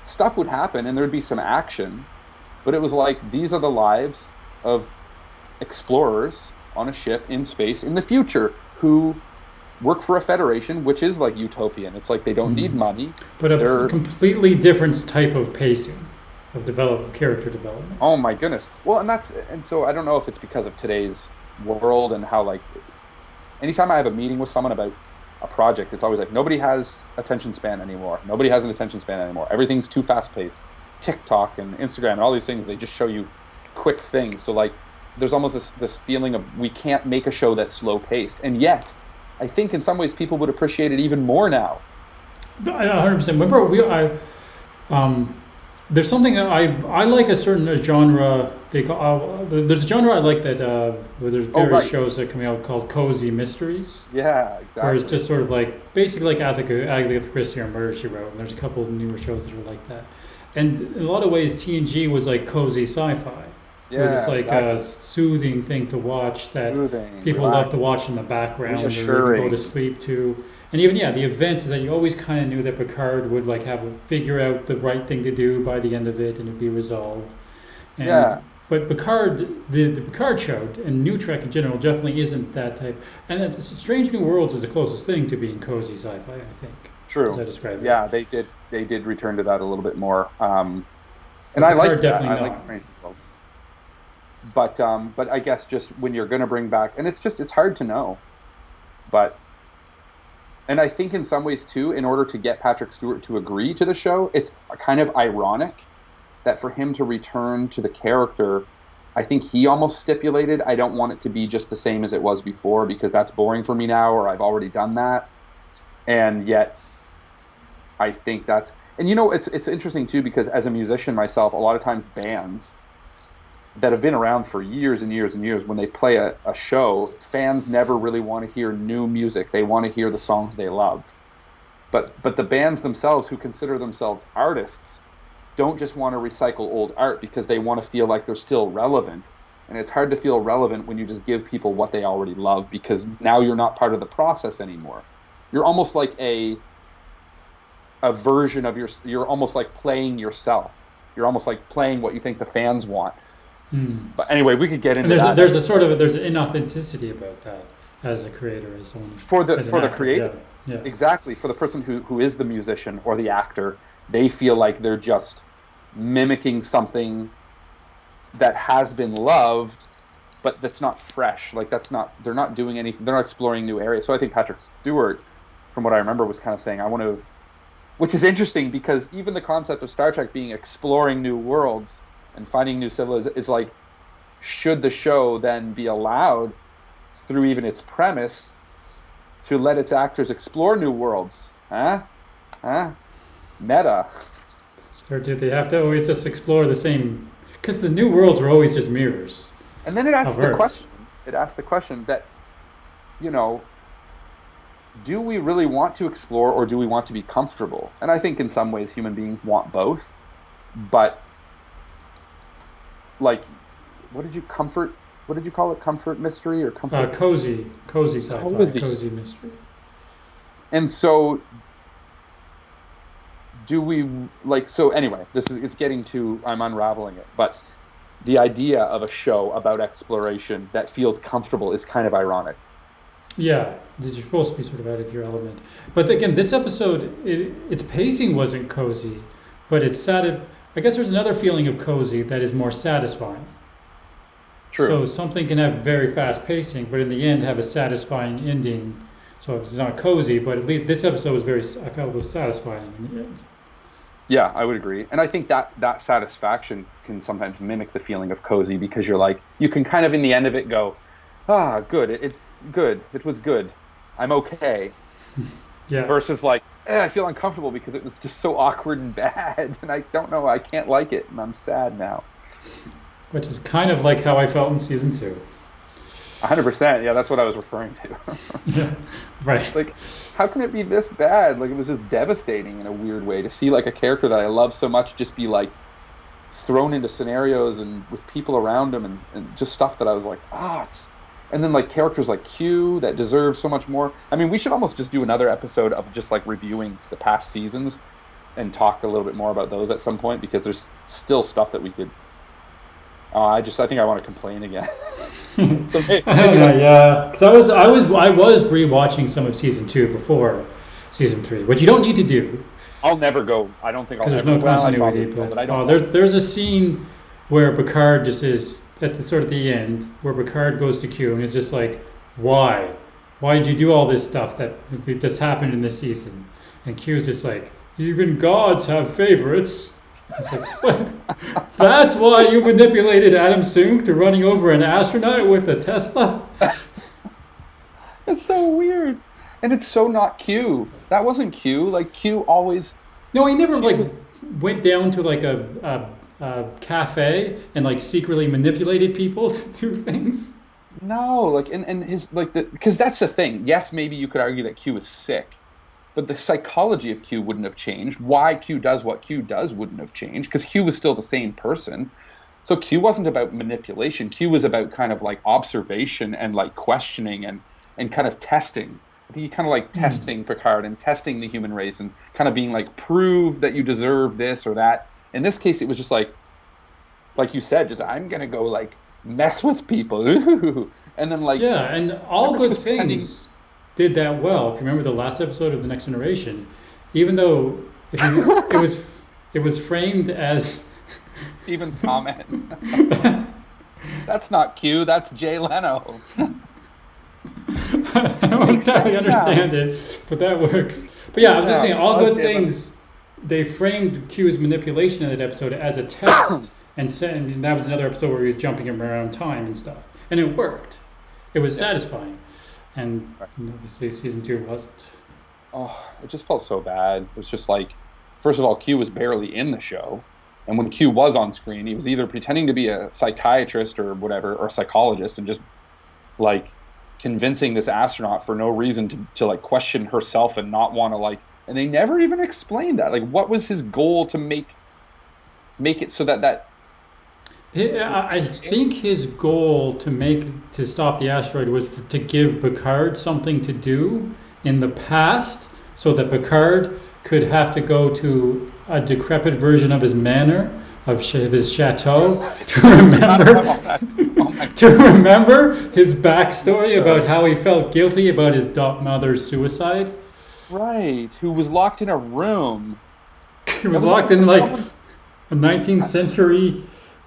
stuff would happen, and there'd be some action, but it was like these are the lives of explorers on a ship in space in the future who work for a federation, which is like utopian. It's like they don't need money. But a completely different type of pacing of character development. Oh my goodness. Well, and so I don't know if it's because of today's world and how, like, anytime I have a meeting with someone about a project, it's always like nobody has attention span anymore. Nobody has an attention span anymore. Everything's too fast paced. TikTok and Instagram and all these things, they just show you quick things. So like there's almost this feeling of we can't make a show that's slow paced. And yet I think in some ways people would appreciate it even more now. 100%. Remember, there's something I like a certain genre. There's a genre I like that where there's various shows that come out called cozy mysteries. Yeah, exactly. Where it's just sort of like basically like Agatha Christie or Murder She Wrote. And there's a couple of newer shows that are like that. And in a lot of ways, TNG was like cozy sci-fi. It was just like a soothing thing to watch that people love to watch in the background or they can go to sleep to. And even, the events is that you always kind of knew that Picard would like figure out the right thing to do by the end of it and it'd be resolved. But Picard, the Picard show and New Trek in general definitely isn't that type. And Strange New Worlds is the closest thing to being cozy sci-fi, I think. True. As I described it. Yeah, they did return to that a little bit more. And I like that. I like Strange New Worlds. But I guess just when you're going to bring back, and it's hard to know, and I think in some ways too, in order to get Patrick Stewart to agree to the show, it's kind of ironic that for him to return to the character, I think he almost stipulated, I don't want it to be just the same as it was before because that's boring for me now, or I've already done that. And yet I think that's, and it's interesting too, because as a musician myself, a lot of times bands that have been around for years and years and years, when they play a show, fans never really want to hear new music. They want to hear the songs they love. But the bands themselves, who consider themselves artists, don't just want to recycle old art because they want to feel like they're still relevant. And it's hard to feel relevant when you just give people what they already love, because now you're not part of the process anymore. You're almost like a version of you're almost like playing yourself. You're almost like playing what you think the fans want. But anyway, we could get into that. There's an inauthenticity about that as a creator, as someone for the creator. Yeah. Exactly. For the person who is the musician or the actor, they feel like they're just mimicking something that has been loved, but that's not fresh. Like they're not doing anything. They're not exploring new areas. So I think Patrick Stewart, from what I remember, was kind of saying, I want to, which is interesting because even the concept of Star Trek being exploring new worlds and finding new civilizations is like, should the show then be allowed, through even its premise, to let its actors explore new worlds? Meta. Or do they have to always just explore the same? Because the new worlds are always just mirrors. And then it asks the question. It asks the question that, do we really want to explore or do we want to be comfortable? And I think in some ways human beings want both. But like, what did you call it? Comfort mystery or comfort? Cozy sci-fi, cozy mystery. And so, do we so anyway, it's getting to, I'm unraveling it, but the idea of a show about exploration that feels comfortable is kind of ironic. Yeah, you're supposed to be sort of out of your element. But again, this episode, its pacing wasn't cozy, but I guess there's another feeling of cozy that is more satisfying. True. So something can have very fast pacing, but in the end have a satisfying ending. So it's not cozy, but at least this episode I felt was satisfying in the end. Yeah, I would agree. And I think that satisfaction can sometimes mimic the feeling of cozy, because you're like, you can kind of in the end of it go, good, it was good, I'm okay. Yeah. Versus like, I feel uncomfortable because it was just so awkward and bad, and I don't know, I can't like it, and I'm sad now. Which is kind of like how I felt in season 2. 100%. Yeah, that's what I was referring to. Yeah, right. Like, how can it be this bad? Like, it was just devastating in a weird way to see like a character that I love so much just be like thrown into scenarios and with people around him and just stuff that I was like, it's. And then like characters like Q that deserve so much more. I mean, we should almost just do another episode of just like reviewing the past seasons and talk a little bit more about those at some point, because there's still stuff that we could. I think I want to complain again. So maybe I don't know, yeah, because I was rewatching some of season 2 before season 3, which you don't need to do I'll never go. I don't think I'll. because there's ever, no well, I continuity. probably will, But I don't. there's a scene where Picard just is at the sort of the end, where Picard goes to Q and is just like, why did you do all this stuff that just happened in this season? And Q's just like, even gods have favorites. It's like, what? That's why you manipulated Adam Soong to running over an astronaut with a Tesla? It's so weird, and it's so not Q. That wasn't Q. Like Q always. No, he never like went down to like a cafe and like secretly manipulated people to do things. No, like and his like the because that's the thing. Yes, maybe you could argue that Q is sick, but the psychology of Q wouldn't have changed. Why Q does what Q does wouldn't have changed, because Q was still the same person. So Q wasn't about manipulation. Q was about kind of like observation and like questioning and kind of testing. I think he kind of like testing Picard and testing the human race and kind of being like, prove that you deserve this or that. In this case, it was just like you said, just I'm gonna go like mess with people, and then like Yeah, and all good things did that well. If you remember the last episode of The Next Generation, even though it was framed as Steven's comment. That's not Q. That's Jay Leno. I don't exactly understand it, but that works. But yeah, I was just saying, all good things. They framed Q's manipulation in that episode as a test, and that was another episode where he was jumping him around time and stuff, and it worked. It was satisfying, and obviously season 2 wasn't. Oh, it just felt so bad. It was just like, first of all, Q was barely in the show, and when Q was on screen, he was either pretending to be a psychiatrist or whatever, or a psychologist, and just like convincing this astronaut for no reason to like question herself and not want to like. And they never even explained that. Like, what was his goal to make it so that I think his goal to stop the asteroid was to give Picard something to do in the past, so that Picard could have to go to a decrepit version of his manor, of his chateau, to remember his backstory about how he felt guilty about his mother's suicide. Right, who was locked in a room. He was locked in like a 19th century,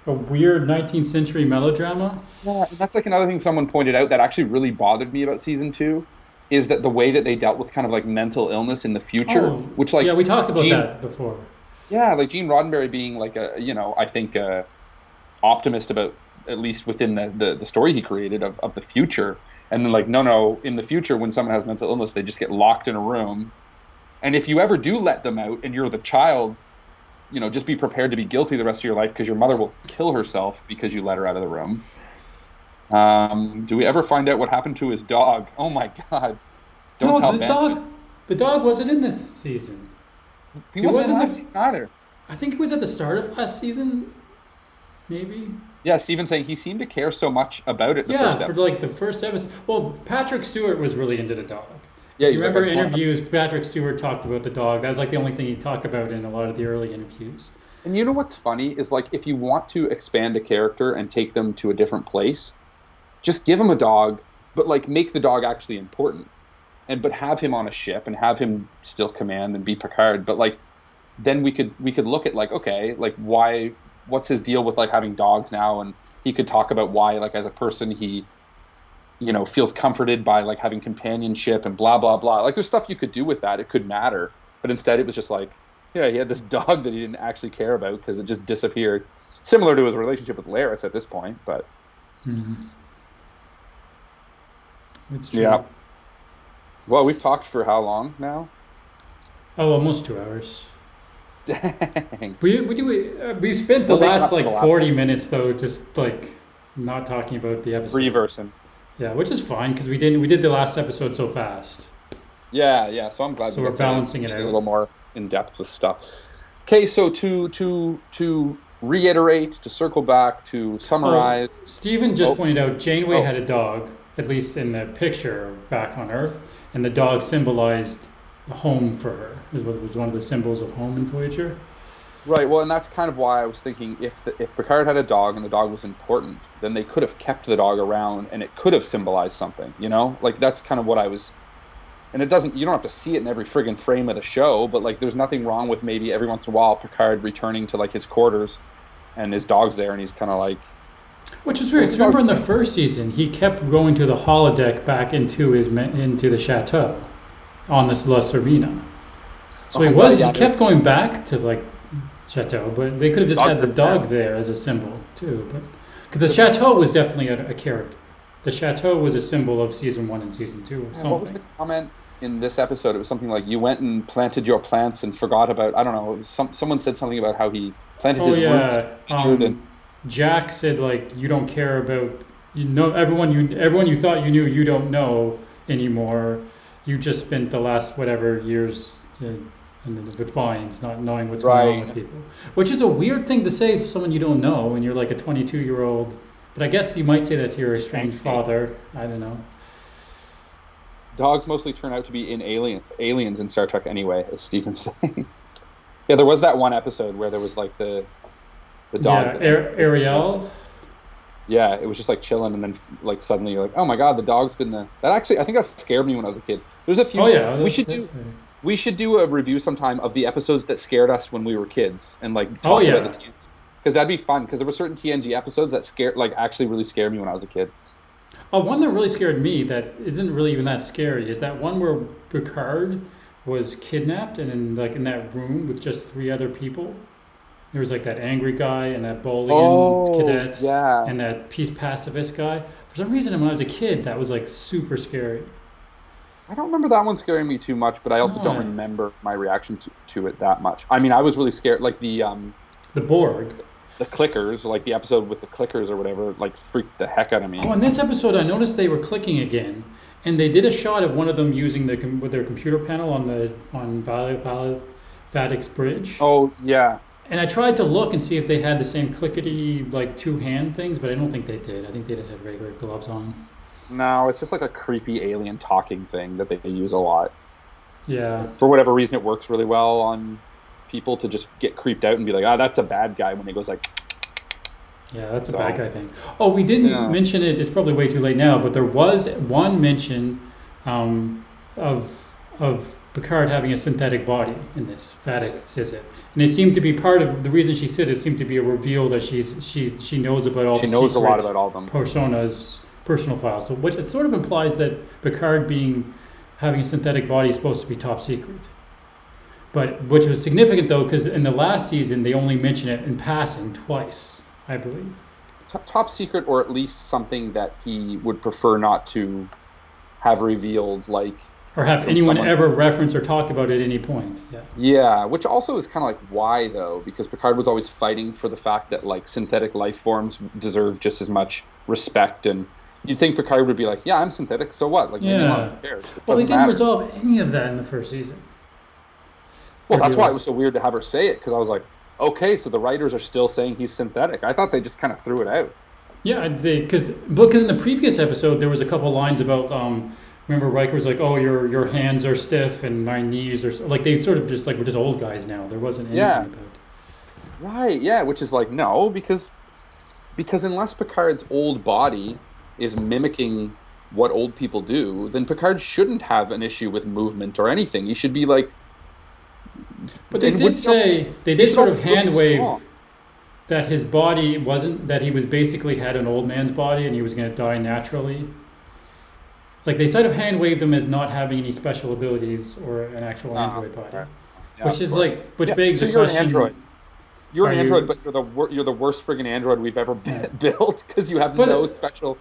a weird 19th century melodrama. Yeah, and that's like another thing someone pointed out that actually really bothered me about season 2, is that the way that they dealt with kind of like mental illness in the future, which like we talked about that before. Yeah, like Gene Roddenberry being like I think optimist about, at least within the story he created of the future. And then like, no, in the future, when someone has mental illness, they just get locked in a room. And if you ever do let them out and you're the child, just be prepared to be guilty the rest of your life, because your mother will kill herself because you let her out of the room. Do we ever find out what happened to his dog? Oh my God. Don't tell Ben. The dog wasn't in this season. He wasn't in last season either. I think it was at the start of last season, maybe. Yeah, Steven's saying he seemed to care so much about it. For like the first episode. Well, Patrick Stewart was really into the dog. Yeah, you remember interviews, Patrick Stewart talked about the dog. That was like the only thing he talked about in a lot of the early interviews. And you know what's funny is, like, if you want to expand a character and take them to a different place, just give him a dog, but like make the dog actually important. But have him on a ship and have him still command and be Picard. But like, then we could look at like, okay, like what's his deal with like having dogs now? And he could talk about why, like, as a person, he, feels comforted by like having companionship and blah, blah, blah. Like, there's stuff you could do with that. It could matter. But instead it was just like, yeah, he had this dog that he didn't actually care about because it just disappeared. Similar to his relationship with Laris at this point, but. Mm-hmm. It's true. Yeah. Well, we've talked for how long now? Oh, almost 2 hours. Dang. We spent the last like 40 minutes though, just like not talking about the episode. Reversing. Yeah, which is fine because we did the last episode so fast. Yeah. So I'm glad. So we're balancing it out a little more in depth with stuff. Okay, so to reiterate, to circle back, to summarize. Stephen just pointed out Janeway had a dog, at least in the picture back on Earth, and the dog symbolized home for her. It was one of the symbols of home in Voyager. Right. Well, and that's kind of why I was thinking if Picard had a dog and the dog was important, then they could have kept the dog around and it could have symbolized something. Like that's kind of what I was. And you don't have to see it in every friggin' frame of the show, but like there's nothing wrong with maybe every once in a while Picard returning to like his quarters and his dog's there and he's kind of like. Which is weird. Remember in the first season, he kept going to the holodeck back into the chateau on this La Servina. So he kept going back to like chateau, but they could have just had the dog there as a symbol too. But because the chateau was definitely a character. The chateau was a symbol of season 1 and season 2 or something. What was the comment in this episode? It was something like, you went and planted your plants and forgot about, I don't know, someone said something about how he planted his roots. Jack said, like, you don't care about, everyone you thought you knew, you don't know anymore. You just spent the last whatever years in the vines, not knowing what's going on with people. Which is a weird thing to say to someone you don't know when you're like a 22-year-old. But I guess you might say that to your estranged father. I don't know. Dogs mostly turn out to be aliens in Star Trek anyway, as Stephen's saying. Yeah, there was that one episode where there was like the dog. Yeah, Ariel. Yeah, it was just like chilling, and then like suddenly you're like, oh my god, the dog's been there. That actually, I think that scared me when I was a kid. There's a few. Oh yeah, we should do a review sometime of the episodes that scared us when we were kids, and like talk about the because that'd be fun. Because there were certain TNG episodes that actually really scared me when I was a kid. One that really scared me that isn't really even that scary is that one where Picard was kidnapped and in that room with just 3 other people. There was like that angry guy and that Bolian cadet and that peace pacifist guy. For some reason, when I was a kid, that was like super scary. I don't remember that one scaring me too much, but I also don't remember my reaction to it that much. I mean, I was really scared, like the Borg. The clickers, like the episode with the clickers or whatever, like freaked the heck out of me. Oh, in this episode, I noticed they were clicking again, and they did a shot of one of them using with their computer panel on Vadic's bridge. Oh yeah. And I tried to look and see if they had the same clickety like 2-hand things, but I don't think they did. I think they just had regular gloves on. No, it's just like a creepy alien talking thing that they use a lot. Yeah. For whatever reason, it works really well on people to just get creeped out and be like, that's a bad guy when he goes like. Yeah, that's a bad guy thing. Oh, we didn't mention it. It's probably way too late now, but there was one mention of Picard having a synthetic body in this. Vadic says it, and it seemed to be part of the reason she said it. Seemed to be a reveal that she knows about all. She knows a lot about all of them. Persona's personal files. So, which it sort of implies that Picard having a synthetic body is supposed to be top secret. But which was significant though, because in the last season they only mention it in passing twice, I believe. Top secret, or at least something that he would prefer not to have revealed, like. Or have anyone ever reference or talk about at any point. Yeah. Yeah, which also is kind of like why though, because Picard was always fighting for the fact that like synthetic life forms deserve just as much respect, and you'd think Picard would be like, yeah, I'm synthetic, so what? Like, yeah. Who cares? Well, they didn't resolve any of that in the first season. Well, that's why it was so weird to have her say it, because I was like, okay, so the writers are still saying he's synthetic. I thought they just kind of threw it out. Yeah, because in the previous episode there was a couple lines about remember Riker was like, oh, your hands are stiff and my knees are like they sort of just like we're just old guys now. There wasn't anything about. Right, yeah, which is like no, because unless Picard's old body is mimicking what old people do, then Picard shouldn't have an issue with movement or anything. He should be like. But they did sort of hand wave that his body wasn't, that he was basically had an old man's body and he was going to die naturally. Like they sort of hand waved him as not having any special abilities or an actual android body, yeah, which is like, which begs the question. You're an android. You're an android, but you're the worst friggin' android we've ever built because you have no special.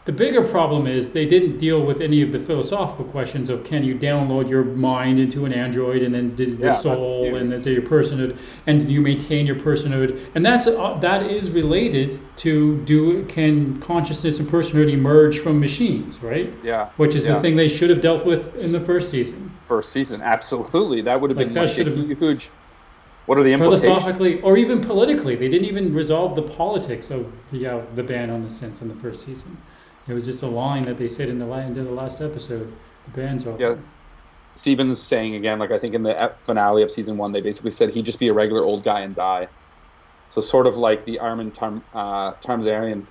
The bigger problem is they didn't deal with any of the philosophical questions of can you download your mind into an android and then the soul and then your personhood, and do you maintain your personhood? And that is related to can consciousness and personhood emerge from machines, right? Yeah. Which is the thing they should have dealt with in the first season. Absolutely. That would have been that a huge. What are the implications? Philosophically, or even politically, they didn't even resolve the politics of the ban on the synths in the first season. It was just a line that they said in the last episode. The ban's over. Yeah. Steven's saying again, like I think in the finale of season 1, they basically said he'd just be a regular old guy and die. So sort of like the Armin Tarmzarian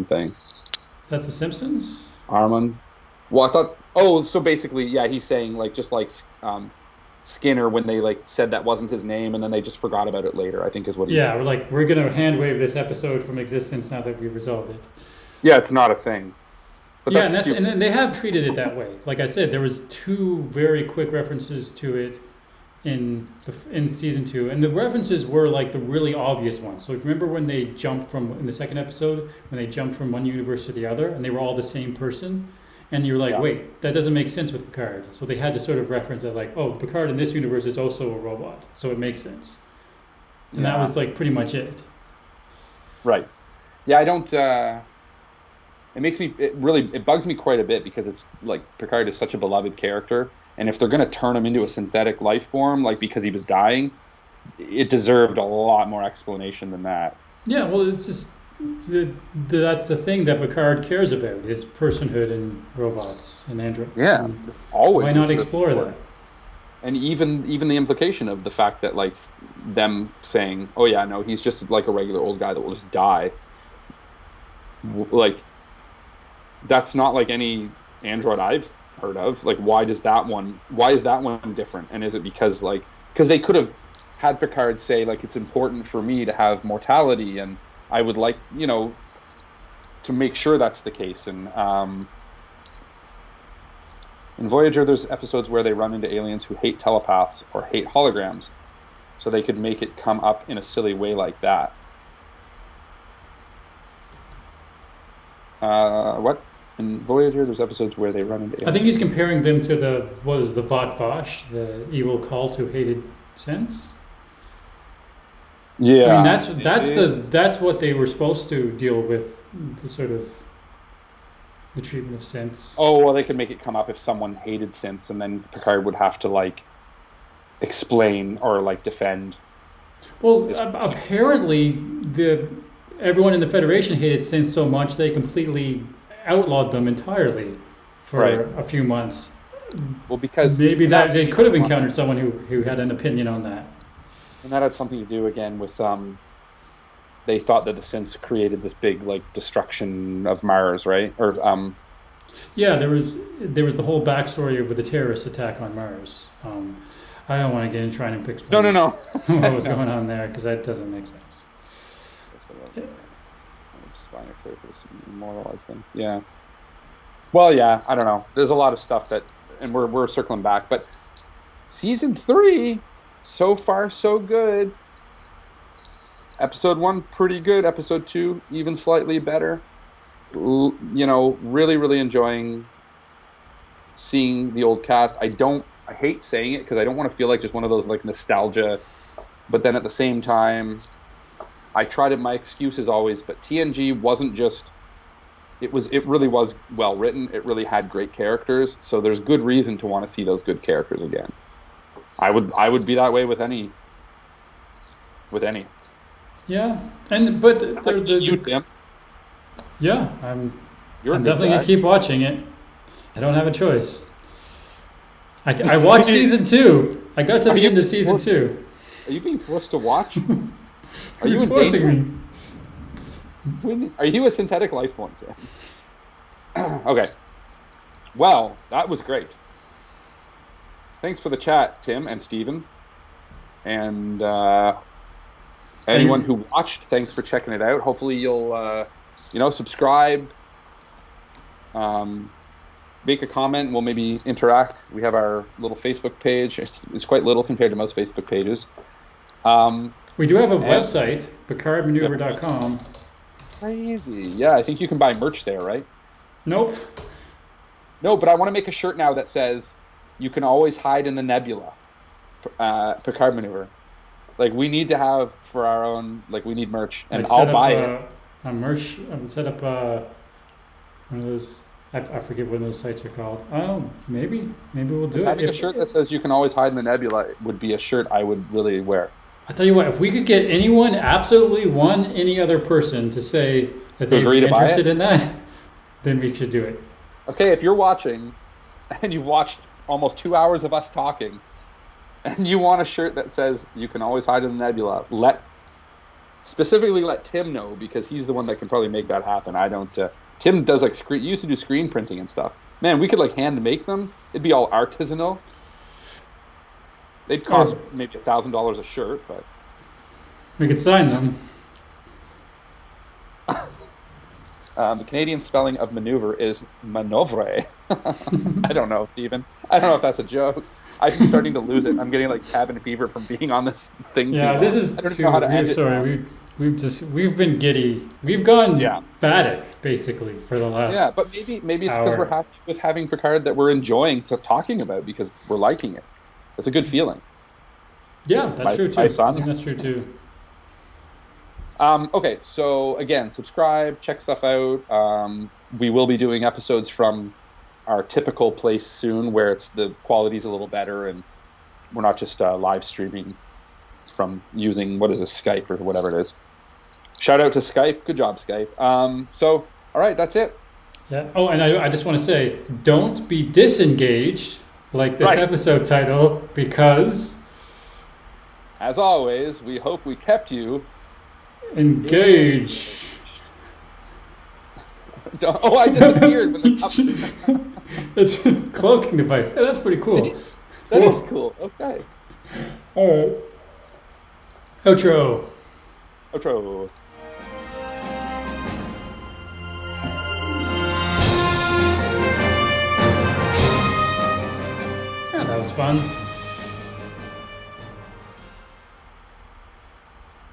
thing. That's the Simpsons? Armin. Well, I thought. Oh, so basically, yeah, he's saying like just like Skinner when they like said that wasn't his name and then they just forgot about it later, I think is what he said. We're gonna hand wave this episode from existence now that we've resolved it. Yeah, it's not a thing. But and then they have treated it that way. Like I said, there was 2 very quick references to it in season 2, and the references were like the really obvious ones. So if you remember when they jumped in the second episode, when they jumped from one universe to the other, and they were all the same person. And you're like, wait, that doesn't make sense with Picard. So they had to sort of reference it like, oh, Picard in this universe is also a robot. So it makes sense. And that was like pretty much it. Right. Yeah, I don't... it bugs me quite a bit because it's like Picard is such a beloved character. And if they're going to turn him into a synthetic life form, like because he was dying, it deserved a lot more explanation than that. Yeah, well, it's just... that's the thing that Picard cares about is personhood and robots and androids. Yeah, and always. Why not explore that? And even the implication of the fact that like them saying, "Oh yeah, no, he's just like a regular old guy that will just die." Like that's not like any android I've heard of. Like why is that one different? And is it because they could have had Picard say like it's important for me to have mortality and I would like, to make sure that's the case. And in Voyager, there's episodes where they run into aliens who hate telepaths or hate holograms. So they could make it come up in a silly way like that. What? In Voyager, there's episodes where they run into aliens. I think he's comparing them to the Vat Vash, the evil cult who hated sense. Yeah, I mean that's what they were supposed to deal with, the sort of the treatment of synths. Oh well, they could make it come up if someone hated synths, and then Picard would have to like explain or like defend. Well, apparently everyone in the Federation hated synths so much they completely outlawed them entirely for a few months. Well, because maybe that they could have encountered someone who had an opinion on that. And that had something to do again with they thought that the synths created this big like destruction of Mars, right? Or yeah, there was the whole backstory with the terrorist attack on Mars. I don't want to get into trying to explain. No. What was going on there because that doesn't make sense. Immortal, I think. Yeah. Well, yeah, I don't know. There's a lot of stuff that, and we're circling back, but season 3. So far, so good. Episode 1, pretty good. Episode 2, even slightly better. Really, really enjoying seeing the old cast. I hate saying it because I don't want to feel like just one of those like nostalgia. But then at the same time, I tried it. My excuse is always, but TNG wasn't just. It really was well written. It really had great characters. So there's good reason to want to see those good characters again. I would be that way with any. Yeah, but Tim. Yeah, I'm definitely gonna keep watching it. I don't have a choice. I watched season 2. I got to the end of season 2. Are you being forced to watch? Are you forcing me? Are you a synthetic life form? Okay. Well, that was great. Thanks for the chat, Tim and Steven. And anyone who watched, thanks for checking it out. Hopefully you'll, subscribe, make a comment. We'll maybe interact. We have our little Facebook page. It's quite little compared to most Facebook pages. We do have a website, picardmaneuver.com. Crazy. Yeah, I think you can buy merch there, right? Nope. No, but I want to make a shirt now that says you can always hide in the nebula. Picard maneuver. Like we need to have for our own. Like we need merch, and Like I'll set up buy it. a merch. Set up one of those. I forget what those sites are called. Oh, maybe we'll do Just it. having a shirt that says you can always hide in the nebula would be a shirt I would really wear. I tell you what, if we could get anyone, absolutely any other person to say that To they'd agree be to buy interested it? in that, then we should do it. Okay, if you're watching and you've watched almost 2 hours of us talking, and you want a shirt that says you can always hide in the nebula, specifically let Tim know because he's the one that can probably make that happen. I don't. Tim does like screen. Used to do screen printing and stuff. Man, we could like hand make them. It'd be all artisanal. They'd cost maybe $1,000 a shirt, but We could sign them. the Canadian spelling of maneuver is manoeuvre. I don't know, Stephen. I don't know if that's a joke. I'm starting to lose it. I'm getting like cabin fever from being on this thing. Yeah, this is I don't too. know how to end it. Sorry, we've been giddy. We've gone phatic basically for the last. Yeah, but maybe it's because hour. we're happy with having Picard that we're enjoying talking about because we're liking it. It's a good feeling. Yeah, that's true too. my son. I think that's true too. Okay, so again, subscribe, check stuff out. We will be doing episodes from our typical place soon where the quality's a little better and we're not just live streaming from using, what is this, Skype or whatever it is. Shout out to Skype. Good job, Skype. So, all right, that's it. Yeah. Oh, and I just want to say, don't be disengaged like this episode title because, as always, we hope we kept you engaged. Oh, I disappeared. When the It's a cloaking device. Hey, that's pretty cool. That is cool. Okay. All right. Outro. Outro. Yeah, that was fun.